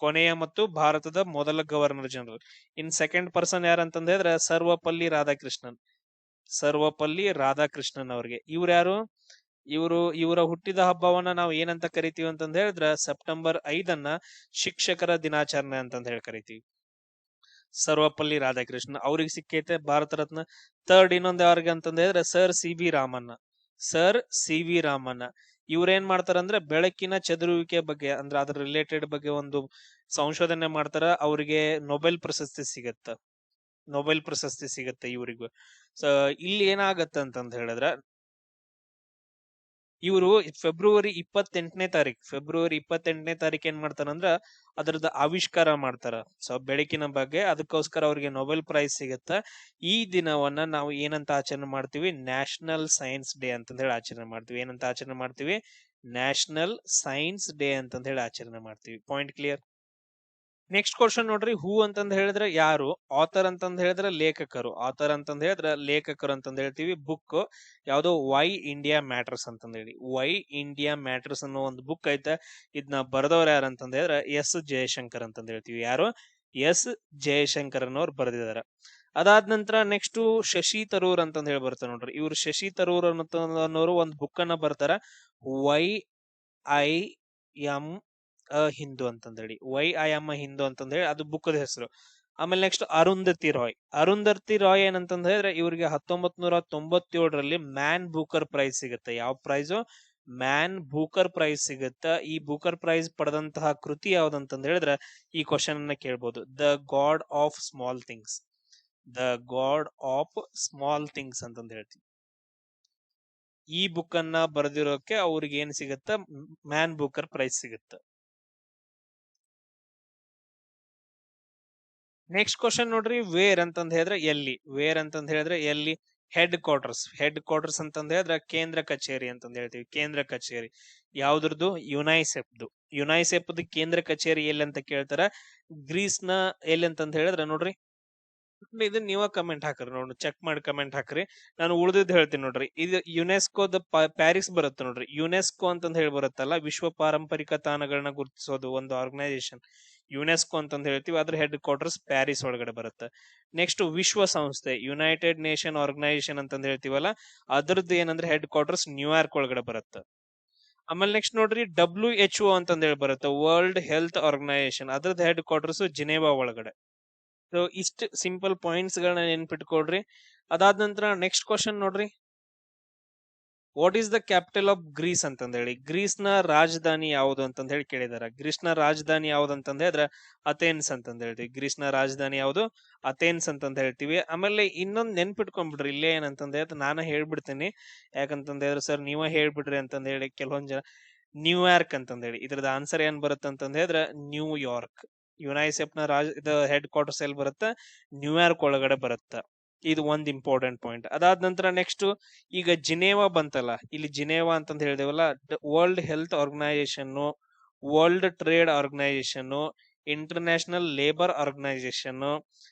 ಕೊನೆಯ ಮತ್ತು ಭಾರತದ ಮೊದಲ governor general. In second person ಯಾರಂತಂದ್ ಹೇಳಿದ್ರೆ ಸರ್ವಪಲ್ಲಿ ರಾಧಾಕೃಷ್ಣನ್. ಸರ್ವಪಲ್ಲಿ ರಾಧಾಕೃಷ್ಣನ್ ಅವ್ರಿಗೆ. ಇವ್ರು ಯಾರು? ಇವರ ಹುಟ್ಟಿದ ಹಬ್ಬವನ್ನ ನಾವು ಏನಂತ ಕರಿತೀವಿ ಅಂತಂದ್ ಹೇಳಿದ್ರ ಸೆಪ್ಟೆಂಬರ್ 5 ಶಿಕ್ಷಕರ ದಿನಾಚರಣೆ ಅಂತಂದ್ ಹೇಳಿ ಕರಿತೀವಿ. ಸರ್ವಪಲ್ಲಿ ರಾಧಾಕೃಷ್ಣ ಅವ್ರಿಗೆ ಸಿಕ್ಕೈತೆ ಭಾರತ ರತ್ನ. ಥರ್ಡ್ ಇನ್ನೊಂದ್ ಯಾರಿಗೆ ಅಂತಂದ್ ಹೇಳಿದ್ರೆ sir C V Ramanna. Sir C V Ramanna ಇವ್ರೇನ್ ಮಾಡ್ತಾರಂದ್ರೆ ಬೆಳಕಿನ ಚದುರುವಿಕೆ ಬಗ್ಗೆ, ಅಂದ್ರೆ ಅದ್ರ ರಿಲೇಟೆಡ್ ಬಗ್ಗೆ ಒಂದು ಸಂಶೋಧನೆ ಮಾಡ್ತಾರ. ಅವ್ರಿಗೆ ನೊಬೆಲ್ ಪ್ರಶಸ್ತಿ ಸಿಗತ್ತ. ನೊಬೆಲ್ ಪ್ರಶಸ್ತಿ ಸಿಗತ್ತೆ ಇವ್ರಿಗೂ. ಸೊ ಇಲ್ಲಿ ಏನಾಗತ್ತ ಅಂತಂದ್ ಹೇಳಿದ್ರ, ಇವರು ಫೆಬ್ರವರಿ 28 ಏನ್ ಮಾಡ್ತಾರಂದ್ರ ಅದ್ರದ್ದು ಆವಿಷ್ಕಾರ ಮಾಡ್ತಾರ. ಸೊ ಬೆಳಕಿನ ಬಗ್ಗೆ, ಅದಕ್ಕೋಸ್ಕರ ಅವ್ರಿಗೆ ನೊಬೆಲ್ ಪ್ರೈಸ್ ಸಿಗತ್ತ. ಈ ದಿನವನ್ನ ನಾವು ಏನಂತ ಆಚರಣೆ ಮಾಡ್ತೀವಿ? ನ್ಯಾಷನಲ್ ಸೈನ್ಸ್ ಡೇ ಅಂತಂದ್ ಹೇಳಿ ಆಚರಣೆ ಮಾಡ್ತೀವಿ. ಏನಂತ ಆಚರಣೆ ಮಾಡ್ತೀವಿ? ನ್ಯಾಷನಲ್ ಸೈನ್ಸ್ ಡೇ ಅಂತಂದ್ ಹೇಳಿ ಆಚರಣೆ ಮಾಡ್ತೀವಿ. Point clear? ನೆಕ್ಸ್ಟ್ ಕ್ವಶನ್ ನೋಡ್ರಿ, ಹೂ ಅಂತಂದ್ ಹೇಳಿದ್ರೆ ಯಾರು? ಆಥರ್ ಅಂತಂದ್ ಹೇಳಿದ್ರೆ ಲೇಖಕರು. ಆಥರ್ ಅಂತಂದ್ ಹೇಳಿದ್ರೆ ಲೇಖಕರು ಅಂತಂದ್ ಹೇಳ್ತೀವಿ. ಬುಕ್ ಯಾವ್ದು? ವೈ ಇಂಡಿಯಾ ಮ್ಯಾಟರ್ಸ್ ಅಂತಂದ್ ಹೇಳಿ. ವೈ ಇಂಡಿಯಾ ಮ್ಯಾಟರ್ಸ್ ಅನ್ನೋ ಒಂದು ಬುಕ್ ಐತೆ. ಇದನ್ನ ಬರೆದವ್ರು ಯಾರು ಅಂತಂದ್ ಹೇಳಿದ್ರೆ ಎಸ್ ಜಯಶಂಕರ್ ಅಂತಂದ್ ಹೇಳ್ತೀವಿ. ಯಾರು? ಎಸ್ ಜಯಶಂಕರ್ ಅನ್ನೋರು ಬರೆದಿದ್ದಾರೆ. ಅದಾದ ನಂತರ ನೆಕ್ಸ್ಟ್ ಶಶಿ ತರೂರ್ ಅಂತಂದ್ ಹೇಳಿ ಬರ್ತಾರೆ ನೋಡ್ರಿ. ಇವ್ರು ಶಶಿ ತರೂರ್ ಅನ್ನೋರು ಒಂದು ಬುಕ್ ಅನ್ನ ಬರ್ತಾರ, ವೈ ಐ ಎಂ ಹಿಂದೂ ಅಂತಂದೇಳಿ. ವೈ ಐ ಎಮ್ ಹಿಂದೂ ಅಂತಂದೇಳಿ ಅದು ಬುಕ್ದ ಹೆಸರು. ಆಮೇಲೆ ನೆಕ್ಸ್ಟ್ ಅರುಂಧತಿ ರಾಯ್. ಅರುಂಧತಿ ರಾಯ್ ಏನಂತಂದ್ ಹೇಳಿದ್ರೆ ಇವ್ರಿಗೆ 1997 ಮ್ಯಾನ್ ಬೂಕರ್ ಪ್ರೈಸ್ ಸಿಗುತ್ತೆ. ಯಾವ ಪ್ರೈಸು? ಮ್ಯಾನ್ ಬೂಕರ್ ಪ್ರೈಸ್ ಸಿಗುತ್ತ. ಈ ಬೂಕರ್ ಪ್ರೈಸ್ ಪಡೆದಂತಹ ಕೃತಿ ಯಾವ್ದಂತಂದ್ ಹೇಳಿದ್ರೆ ಈ ಕ್ವಶನ್ ಅನ್ನ ಕೇಳ್ಬೋದು. The god of small things. The god of small things ಅಂತಂದ್ ಹೇಳ್ತೀವಿ. ಈ ಬುಕ್ ಅನ್ನ ಬರೆದಿರೋಕೆ ಅವ್ರಿಗೆ ಏನ್ ಸಿಗತ್ತ? ಮ್ಯಾನ್ ಬೂಕರ್ ಪ್ರೈಸ್ ಸಿಗುತ್ತ. ನೆಕ್ಸ್ಟ್ ಕ್ವಶನ್ ನೋಡ್ರಿ, ವೇರ್ ಅಂತಂದ್ ಹೇಳಿದ್ರೆ ಎಲ್ಲಿ? ವೇರ್ ಅಂತಂದ್ ಹೇಳಿದ್ರೆ ಎಲ್ಲಿ? Head quarters. ಹೆಡ್ ಕ್ವಾರ್ಟರ್ಸ್ ಅಂತಂದ್ ಹೇಳಿದ್ರೆ ಕೇಂದ್ರ ಕಚೇರಿ ಅಂತಂದ್ ಹೇಳ್ತೀವಿ. ಕೇಂದ್ರ ಕಚೇರಿ ಯಾವ್ದ್ರದ್ದು? ಯುನೈಸೆಫ್ದು. ಯುನೈಸೆಫ್ದು ಕೇಂದ್ರ ಕಚೇರಿ ಎಲ್ಲಿ ಅಂತ ಕೇಳ್ತಾರ. ಗ್ರೀಸ್ ನ ಎಲ್ಲಿ ಅಂತಂದ್ ಹೇಳಿದ್ರೆ ನೋಡ್ರಿ, ಇದನ್ನ ನೀವ ಕಮೆಂಟ್ ಹಾಕ್ರಿ, ನೋಡ್ರಿ ಚೆಕ್ ಮಾಡಿ ಕಮೆಂಟ್ ಹಾಕ್ರಿ. ನಾನು ಉಳಿದಿದ್ದು ಹೇಳ್ತೀನಿ ನೋಡ್ರಿ. ಇದು ಯುನೆಸ್ಕೋದ ಪ್ಯಾರಿಸ್ ಬರುತ್ತೆ ನೋಡ್ರಿ. ಯುನೆಸ್ಕೋ ಅಂತಂದ್ ಹೇಳಿ ಬರುತ್ತಲ್ಲ, ವಿಶ್ವ ಪಾರಂಪರಿಕ ತಾಣಗಳನ್ನ ಗುರುತಿಸೋದು ಒಂದು ಆರ್ಗನೈಸೇಷನ್, ಯುನೆಸ್ಕೋ ಅಂತಂದ್ ಹೇಳ್ತೀವಿ. ಅದ್ರ ಹೆಡ್ ಕ್ವಾರ್ಟರ್ಸ್ ಪ್ಯಾರಿಸ್ ಒಳಗಡೆ ಬರುತ್ತೆ. ನೆಕ್ಸ್ಟ್ ವಿಶ್ವಸಂಸ್ಥೆ, ಯುನೈಟೆಡ್ ನೇಷನ್ ಆರ್ಗನೈಸೇಷನ್ ಅಂತಂದ್ ಹೇಳ್ತೀವಲ್ಲ, ಅದ್ರದ್ದು ಏನಂದ್ರೆ ಹೆಡ್ ಕ್ವಾರ್ಟರ್ಸ್ ನ್ಯೂಯಾರ್ಕ್ ಒಳಗಡೆ ಬರುತ್ತೆ. ಆಮೇಲೆ ನೆಕ್ಸ್ಟ್ ನೋಡ್ರಿ, WHO ಅಂತಂದ್ ಹೇಳಿ ಬರುತ್ತೆ, ವರ್ಲ್ಡ್ ಹೆಲ್ತ್ ಆರ್ಗನೈಸೇಷನ್. ಅದ್ರದ್ದು ಹೆಡ್ ಕ್ವಾರ್ಟರ್ಸ್ ಜಿನೇವಾ ಒಳಗಡೆ. ಸೊ ಇಷ್ಟ ಸಿಂಪಲ್ ಪಾಯಿಂಟ್ಸ್ ಗಳನ್ನ ನೆನ್ಪಿಟ್ಕೊಳ್ರಿ. ಅದಾದ ನಂತರ ನೆಕ್ಸ್ಟ್ ಕ್ವಶನ್ ನೋಡ್ರಿ, what is the capital of Greece ಅಂತಂದ್ ಹೇಳಿ. ಗ್ರೀಸ್ ನ ರಾಜಧಾನಿ ಯಾವುದು ಅಂತಂದ್ ಹೇಳಿ ಕೇಳಿದಾರ. ಗ್ರೀಸ್ ನ ರಾಜಧಾನಿ ಯಾವ್ದು ಅಂತಂದ್ ಹೇಳಿದ್ರೆ ಅಥೇನ್ಸ್ ಅಂತಂದ್ ಹೇಳ್ತೀವಿ. ಗ್ರೀಸ್ ನ ರಾಜಧಾನಿ ಯಾವುದು? ಅಥೇನ್ಸ್ ಅಂತಂದ್ ಹೇಳ್ತೀವಿ. ಆಮೇಲೆ ಇನ್ನೊಂದ್ ನೆನ್ಪಿಟ್ಕೊಂಡ್ಬಿಡ್ರಿ, ಇಲ್ಲೇ ಏನಂತಂದ್ ಹೇಳಿದ್ರೆ ನಾನು ಹೇಳ್ಬಿಡ್ತೀನಿ. ಯಾಕಂತಂದ್ ಹೇಳಿದ್ರೆ ಸರ್ ನೀವೇ ಹೇಳ್ಬಿಡ್ರಿ ಅಂತಂದ್ ಹೇಳಿ ಕೆಲವೊಂದ್ ಜನ. ನ್ಯೂಯಾರ್ಕ್ ಅಂತಂದ್ ಹೇಳಿ. ಇದ್ರದ್ದು ಆನ್ಸರ್ ಏನ್ ಬರುತ್ತೆ ಅಂತಂದ್ ಹೇಳಿದ್ರೆ ನ್ಯೂಯಾರ್ಕ್. ಯುನೈಸೆಫ್ ನ ಹೆಡ್ ಕ್ವಾರ್ಟರ್ಸ್ ಎಲ್ಲಿ ಬರುತ್ತೆ? ನ್ಯೂಯಾರ್ಕ್ ಒಳಗಡೆ ಬರುತ್ತೆ. ಇದು ಒಂದ್ ಇಂಪಾರ್ಟೆಂಟ್ ಪಾಯಿಂಟ್. ಅದಾದ ನಂತರ ನೆಕ್ಸ್ಟ್, ಈಗ ಜಿನೇವಾ ಬಂತಲ್ಲ, ಇಲ್ಲಿ ಜಿನೇವಾ ಅಂತಂದ್ ಹೇಳಿದೇವಲ್ಲ, world health organisation, world trade organisation, international labour organisation,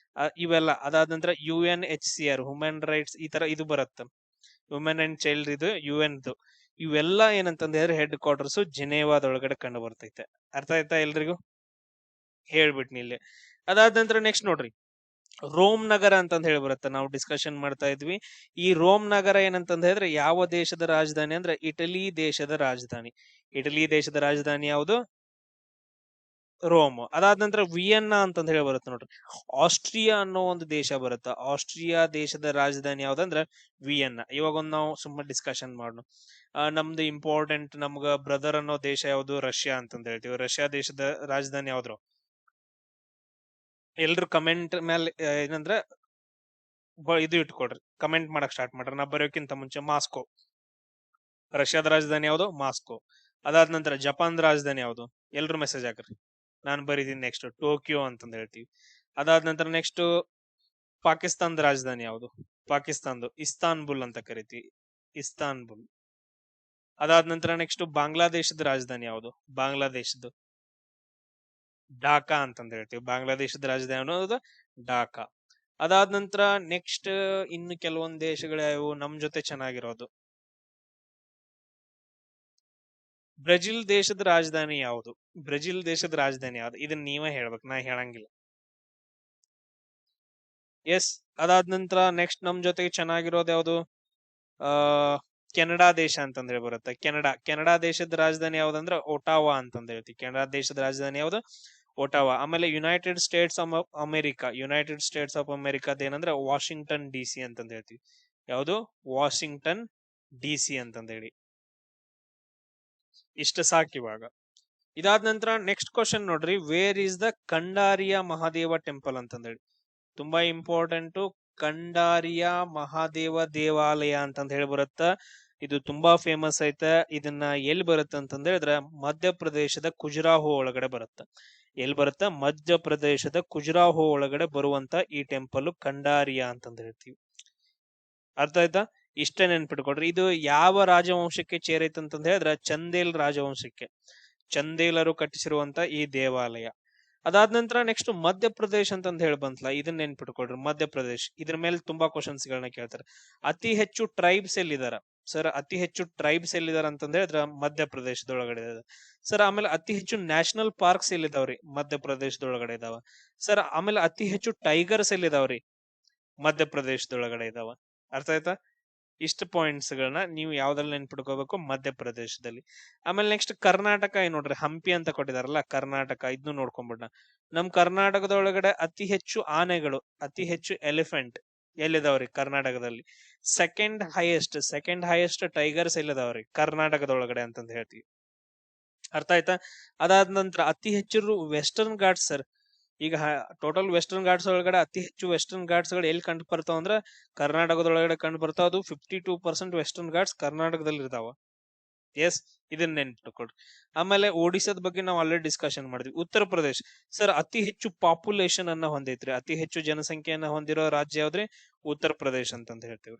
ಇವೆಲ್ಲ. ಅದಾದ ನಂತರ UNHCR, ಹ್ಯೂಮನ್ ರೈಟ್ಸ್, ಈ ತರ ಇದು ಬರುತ್ತೆ. ವುಮೆನ್ ಅಂಡ್ ಚೈಲ್ಡ್ ಇದು UN. ಇವೆಲ್ಲ ಏನಂತಂದ್ ಹೇಳಿದ್ರೆ ಹೆಡ್ ಕ್ವಾರ್ಟರ್ಸ್ ಜಿನೇವಾದೊಳಗಡೆ ಕಂಡು ಬರ್ತೈತೆ. ಅರ್ಥ ಆಯ್ತಾ ಎಲ್ರಿಗೂ? ಹೇಳ್ಬಿಟ್ನಿ ಇಲ್ಲಿ. ಅದಾದ ನಂತರ ನೆಕ್ಸ್ಟ್ ನೋಡ್ರಿ, ರೋಮ್ ನಗರ ಅಂತಂದ್ ಹೇಳಿ ಬರುತ್ತೆ. ನಾವು ಡಿಸ್ಕಷನ್ ಮಾಡ್ತಾ ಇದ್ವಿ. ಈ ರೋಮ್ ನಗರ ಏನಂತಂದ್ ಹೇಳಿದ್ರೆ ಯಾವ ದೇಶದ ರಾಜಧಾನಿ ಅಂದ್ರೆ ಇಟಲಿ ದೇಶದ ರಾಜಧಾನಿ. ಇಟಲಿ ದೇಶದ ರಾಜಧಾನಿ ಯಾವುದು? ರೋಮ್. ಅದಾದ ನಂತರ ವಿಯೆನ್ನಾ ಅಂತಂದ್ ಹೇಳಿ ಬರುತ್ತೆ ನೋಡ್ರಿ. ಆಸ್ಟ್ರಿಯಾ ಅನ್ನೋ ಒಂದು ದೇಶ ಬರುತ್ತೆ. ಆಸ್ಟ್ರಿಯಾ ದೇಶದ ರಾಜಧಾನಿ ಯಾವ್ದಂದ್ರೆ ವಿಯೆನ್ನಾ. ಇವಾಗ ಒಂದು ನಾವು ಸುಮ್ಮನೆ ಡಿಸ್ಕಷನ್ ಮಾಡೋಣ. ನಮ್ದು ಇಂಪಾರ್ಟೆಂಟ್ ನಮ್ಗ ಬ್ರದರ್ ಅನ್ನೋ ದೇಶ ಯಾವ್ದು? ರಷ್ಯಾ ಅಂತಂದ್ ಹೇಳ್ತೀವಿ. ರಷ್ಯಾ ದೇಶದ ರಾಜಧಾನಿ ಯಾವ್ದ್ರು? ಎಲ್ರು ಕಮೆಂಟ್ ಮೇಲೆ ಏನಂದ್ರ ಇದು ಇಟ್ಕೊಡ್ರಿ, ಕಮೆಂಟ್ ಮಾಡಕ್ ಸ್ಟಾರ್ಟ್ ಮಾಡ್ರಿ. ನಾ ಬರೋಕ್ಕಿಂತ ಮುಂಚೆ ಮಾಸ್ಕೋ. ರಷ್ಯಾದ ರಾಜಧಾನಿ ಯಾವ್ದು? ಮಾಸ್ಕೋ. ಅದಾದ ನಂತರ ಜಪಾನ್ ರಾಜಧಾನಿ ಯಾವ್ದು? ಎಲ್ರು ಮೆಸೇಜ್ ಹಾಕ್ರಿ, ನಾನು ಬರೀತೀನಿ. ನೆಕ್ಸ್ಟ್ ಟೋಕಿಯೋ ಅಂತಂದ್ ಹೇಳ್ತೀವಿ. ಅದಾದ ನಂತರ ನೆಕ್ಸ್ಟ್ ಪಾಕಿಸ್ತಾನದ ರಾಜಧಾನಿ ಯಾವುದು? ಪಾಕಿಸ್ತಾನದು ಇಸ್ತಾನ್ಬುಲ್ ಅಂತ ಕರಿತೀವಿ, ಇಸ್ತಾನ್ಬುಲ್. ಅದಾದ ನಂತರ ನೆಕ್ಸ್ಟ್ ಬಾಂಗ್ಲಾದೇಶದ ರಾಜಧಾನಿ ಯಾವುದು? ಬಾಂಗ್ಲಾದೇಶದ್ದು ಢಾಕಾ ಅಂತಂದ ಹೇಳ್ತೀವಿ. ಬಾಂಗ್ಲಾದೇಶದ ರಾಜಧಾನಿ ಅನ್ನೋದು ಢಾಕಾ. ಅದಾದ ನಂತರ ನೆಕ್ಸ್ಟ್ ಇನ್ನು ಕೆಲವೊಂದು ದೇಶಗಳು ಯಾವು ನಮ್ ಜೊತೆ ಚೆನ್ನಾಗಿರೋದು? ಬ್ರೆಜಿಲ್ ದೇಶದ ರಾಜಧಾನಿ ಯಾವುದು? ಬ್ರೆಜಿಲ್ ದೇಶದ ರಾಜಧಾನಿ ಯಾವುದು? ಇದನ್ನ ನೀವೇ ಹೇಳ್ಬೇಕು, ನಾ ಹೇಳಂಗಿಲ್ಲ. ಎಸ್. ಅದಾದ ನಂತರ ನೆಕ್ಸ್ಟ್ ನಮ್ ಜೊತೆಗೆ ಚೆನ್ನಾಗಿರೋದು ಯಾವುದು? ಕೆನಡಾ ದೇಶ ಅಂತಂದ್ ಹೇಳಿ ಬರುತ್ತೆ. ಕೆನಡಾ ದೇಶದ ರಾಜಧಾನಿ ಯಾವ್ದಂದ್ರೆ ಒಟಾವಾ ಅಂತಂದ್ ಹೇಳ್ತೀವಿ. ಕೆನಡಾ ದೇಶದ ರಾಜಧಾನಿ ಯಾವ್ದು? ಒಟಾವಾ. ಆಮೇಲೆ ಯುನೈಟೆಡ್ ಸ್ಟೇಟ್ಸ್ ಆಫ್ ಅಮೆರಿಕಾದ ಏನಂದ್ರೆ ವಾಷಿಂಗ್ಟನ್ DC ಅಂತಂದ್ ಹೇಳ್ತೀವಿ. ಯಾವುದು? ವಾಷಿಂಗ್ಟನ್ DC ಅಂತಂದ್ ಹೇಳಿ. ಇಷ್ಟ ಸಾಕಿವಾಗ. ಇದಾದ ನಂತರ ನೆಕ್ಸ್ಟ್ ಕ್ವಶನ್ ನೋಡ್ರಿ, where is the Kandariya Mahadeva temple ಅಂತಂದ್ ಹೇಳಿ. ತುಂಬಾ ಇಂಪಾರ್ಟೆಂಟ್. ಕಂಡಾರಿಯ ಮಹಾದೇವ ದೇವಾಲಯ ಅಂತಂದ್ ಹೇಳಿ ಬರುತ್ತ. ಇದು ತುಂಬಾ ಫೇಮಸ್ ಐತೆ. ಇದನ್ನ ಎಲ್ಲಿ ಬರುತ್ತೆ ಅಂತಂದ ಹೇಳಿದ್ರೆ ಮಧ್ಯಪ್ರದೇಶದ ಖುಜುರಾಹೋ ಒಳಗಡೆ ಬರುತ್ತೆ. ಎಲ್ಲಿ ಬರುತ್ತೆ? ಮಧ್ಯಪ್ರದೇಶದ ಖುಜುರಾಹೋ ಒಳಗಡೆ ಬರುವಂತ ಈ ಟೆಂಪಲ್ ಕಂಡಾರಿಯ ಅಂತಂದ ಹೇಳ್ತೀವಿ. ಅರ್ಥ ಆಯ್ತಾ? ಇಷ್ಟೇ ನೆನ್ಪಿಟ್ಕೊಡ್ರಿ. ಇದು ಯಾವ ರಾಜವಂಶಕ್ಕೆ ಸೇರೈತೆ ಅಂತಂದ ಹೇಳಿದ್ರೆ ಚಂದೇಲ್ ರಾಜವಂಶಕ್ಕೆ. ಚಂದೇಲರು ಕಟ್ಟಿಸಿರುವಂತ ಈ ದೇವಾಲಯ. ಅದಾದ ನಂತರ ನೆಕ್ಸ್ಟ್ ಮಧ್ಯಪ್ರದೇಶ್ ಅಂತಂದ್ ಹೇಳಿ ಬಂತಲ್ಲ, ಇದನ್ನ ನೆನ್ಪಿಟ್ಕೊಳ್ರಿ. ಮಧ್ಯಪ್ರದೇಶ್, ಇದ್ರ ಮೇಲೆ ತುಂಬಾ ಕ್ವಶನ್ಸ್ ಗಳನ್ನ ಕೇಳ್ತಾರೆ. ಅತಿ ಹೆಚ್ಚು ಟ್ರೈಬ್ಸ್ ಎಲ್ಲಿದಾರ ಸರ್? ಅತಿ ಹೆಚ್ಚು ಟ್ರೈಬ್ಸ್ ಎಲ್ಲಿದಾರ ಅಂತಂದ್ ಹೇಳಿದ್ರ ಮಧ್ಯಪ್ರದೇಶದೊಳಗಡೆ ಇದೆ ಸರ್. ಆಮೇಲೆ ಅತಿ ಹೆಚ್ಚು ನ್ಯಾಷನಲ್ ಪಾರ್ಕ್ಸ್ ಎಲ್ಲಿದಾವ್ರಿ? ಮಧ್ಯಪ್ರದೇಶದೊಳಗಡೆ ಇದಾವ ಸರ್. ಆಮೇಲೆ ಅತಿ ಹೆಚ್ಚು ಟೈಗರ್ಸ್ ಎಲ್ಲಿದಾವ್ರಿ? ಮಧ್ಯಪ್ರದೇಶದೊಳಗಡೆ ಇದಾವ. ಅರ್ಥ ಆಯ್ತಾ? ಇಷ್ಟು ಪಾಯಿಂಟ್ಸ್ ಗಳನ್ನ ನೀವು ಯಾವ್ದ್ರಲ್ಲಿ ನೆನ್ಪಿಟ್ಕೋಬೇಕು? ಮಧ್ಯಪ್ರದೇಶದಲ್ಲಿ. ಆಮೇಲೆ ನೆಕ್ಸ್ಟ್ ಕರ್ನಾಟಕ ಏನ್ ನೋಡ್ರಿ, ಹಂಪಿ ಅಂತ ಕೊಟ್ಟಿದಾರಲ್ಲ, ಕರ್ನಾಟಕ. ಇದನ್ನು ನೋಡ್ಕೊಂಡ್ಬಿಡ. ನಮ್ ಕರ್ನಾಟಕದೊಳಗಡೆ ಅತಿ ಹೆಚ್ಚು ಆನೆಗಳು, ಅತಿ ಹೆಚ್ಚು ಎಲಿಫೆಂಟ್ ಎಲ್ಲಿದಾವ್ರಿ? ಕರ್ನಾಟಕದಲ್ಲಿ. ಸೆಕೆಂಡ್ ಹೈಯೆಸ್ಟ್ ಟೈಗರ್ಸ್ ಎಲ್ಲಿದಾವ್ರಿ? ಕರ್ನಾಟಕದೊಳಗಡೆ ಅಂತಂದ್ ಹೇಳ್ತೀವಿ. ಅರ್ಥ ಆಯ್ತಾ? ಅದಾದ ನಂತರ ಅತಿ ಹೆಚ್ಚು ವೆಸ್ಟರ್ನ್ ಘಾಟ್ಸ್ ಸರ್. ಈಗ ಟೋಟಲ್ ವೆಸ್ಟರ್ನ್ ಘಾಟ್ಸ್ ಒಳಗಡೆ ಅತಿ ಹೆಚ್ಚು ವೆಸ್ಟರ್ನ್ ಘಾಟ್ಸ್ ಗಳು ಎಲ್ಲಿ ಕಂಡು ಬರ್ತಾವ ಅಂದ್ರೆ ಕರ್ನಾಟಕದೊಳಗಡೆ ಕಂಡು ಬರ್ತಾವ. ಅದು 52% ವೆಸ್ಟರ್ನ್ ಘಾಟ್ಸ್ ಕರ್ನಾಟಕದಲ್ಲಿ ಇರ್ತಾವ. ಎಸ್, ಇದನ್ನ ನೆನ್ಪಿಟ್ಕೊಡ್ರಿ. ಆಮೇಲೆ ಒಡಿಶಾದ ಬಗ್ಗೆ ನಾವು ಆಲ್ರೆಡಿ ಡಿಸ್ಕಷನ್ ಮಾಡಿದ್ವಿ. ಉತ್ತರ ಪ್ರದೇಶ್ ಸರ್ ಅತಿ ಹೆಚ್ಚು ಪಾಪ್ಯುಲೇಷನ್ ಅನ್ನ ಹೊಂದೈತ್ರಿ. ಅತಿ ಹೆಚ್ಚು ಜನಸಂಖ್ಯೆಯನ್ನ ಹೊಂದಿರೋ ರಾಜ್ಯ ಯಾವ್ದ್ರಿ? ಉತ್ತರ ಪ್ರದೇಶ್ ಅಂತಂತ ಹೇಳ್ತೀವಿ.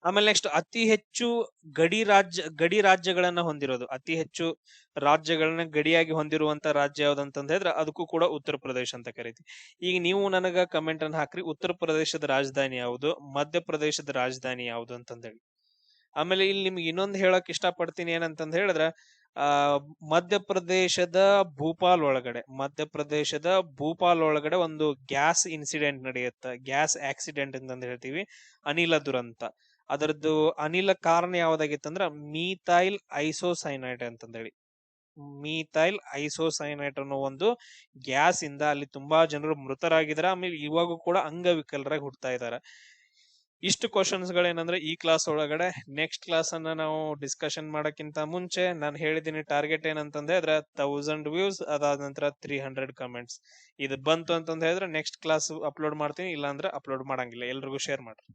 ಆಮೇಲೆ ನೆಕ್ಸ್ಟ್ ಅತಿ ಹೆಚ್ಚು ಗಡಿ ರಾಜ್ಯಗಳನ್ನ ಹೊಂದಿರೋದು, ಅತಿ ಹೆಚ್ಚು ರಾಜ್ಯಗಳನ್ನ ಗಡಿಯಾಗಿ ಹೊಂದಿರುವಂತ ರಾಜ್ಯ ಯಾವ್ದಂತಂದ ಹೇಳಿದ್ರೆ ಅದಕ್ಕೂ ಕೂಡ ಉತ್ತರ ಪ್ರದೇಶ ಅಂತ ಕರಿತೀವಿ. ಈಗ ನೀವು ನನಗ ಕಮೆಂಟ್ ಅನ್ನ ಹಾಕ್ರಿ, ಉತ್ತರ ಪ್ರದೇಶದ ರಾಜಧಾನಿ ಯಾವುದು, ಮಧ್ಯಪ್ರದೇಶದ ರಾಜಧಾನಿ ಯಾವುದು ಅಂತಂದೇಳಿ. ಆಮೇಲೆ ಇಲ್ಲಿ ನಿಮ್ಗೆ ಇನ್ನೊಂದು ಹೇಳಕ್ ಇಷ್ಟಪಡ್ತೀನಿ ಏನಂತಂದ ಹೇಳಿದ್ರೆ ಮಧ್ಯಪ್ರದೇಶದ ಭೂಪಾಲ್ ಒಳಗಡೆ ಒಂದು ಗ್ಯಾಸ್ ಇನ್ಸಿಡೆಂಟ್ ನಡೆಯುತ್ತೆ. ಗ್ಯಾಸ್ ಆಕ್ಸಿಡೆಂಟ್ ಅಂತಂದ ಹೇಳ್ತೀವಿ, ಅನಿಲ ದುರಂತ. ಅದರದ್ದು ಅನಿಲ ಕಾರಣ ಯಾವ್ದಾಗಿತ್ತಂದ್ರ ಮೀಥೈಲ್ ಐಸೋಸೈನೈಟ್ ಅಂತಂದೇಳಿ. ಮೀಥೈಲ್ ಐಸೋಸೈನೈಟ್ ಅನ್ನೋ ಒಂದು ಗ್ಯಾಸ್ ಇಂದ ಅಲ್ಲಿ ತುಂಬಾ ಜನರು ಮೃತರಾಗಿದ್ದಾರೆ. ಆಮೇಲೆ ಇವಾಗೂ ಕೂಡ ಅಂಗವಿಕಲರಾಗಿ ಹುಡ್ತಾ ಇದ್ದಾರೆ. ಇಷ್ಟು ಕ್ವಶನ್ಸ್ ಗಳೇನಂದ್ರೆ ಈ ಕ್ಲಾಸ್ ಒಳಗಡೆ. ನೆಕ್ಸ್ಟ್ ಕ್ಲಾಸ್ ಅನ್ನ ನಾವು ಡಿಸ್ಕಷನ್ ಮಾಡಕ್ಕಿಂತ ಮುಂಚೆ ನಾನು ಹೇಳಿದೀನಿ ಟಾರ್ಗೆಟ್ ಏನಂತಂದ ಹೇಳಿದ್ರೆ 1000 ವ್ಯೂಸ್, ಅದಾದ ನಂತರ 300 ಕಮೆಂಟ್ಸ್. ಇದು ಬಂತು ಅಂತಂದ ಹೇಳಿದ್ರೆ ನೆಕ್ಸ್ಟ್ ಕ್ಲಾಸ್ ಅಪ್ಲೋಡ್ ಮಾಡ್ತೀನಿ, ಇಲ್ಲಾಂದ್ರೆ ಅಪ್ಲೋಡ್ ಮಾಡಂಗಿಲ್ಲ. ಎಲ್ರಿಗೂ ಶೇರ್ ಮಾಡ್ರಿ.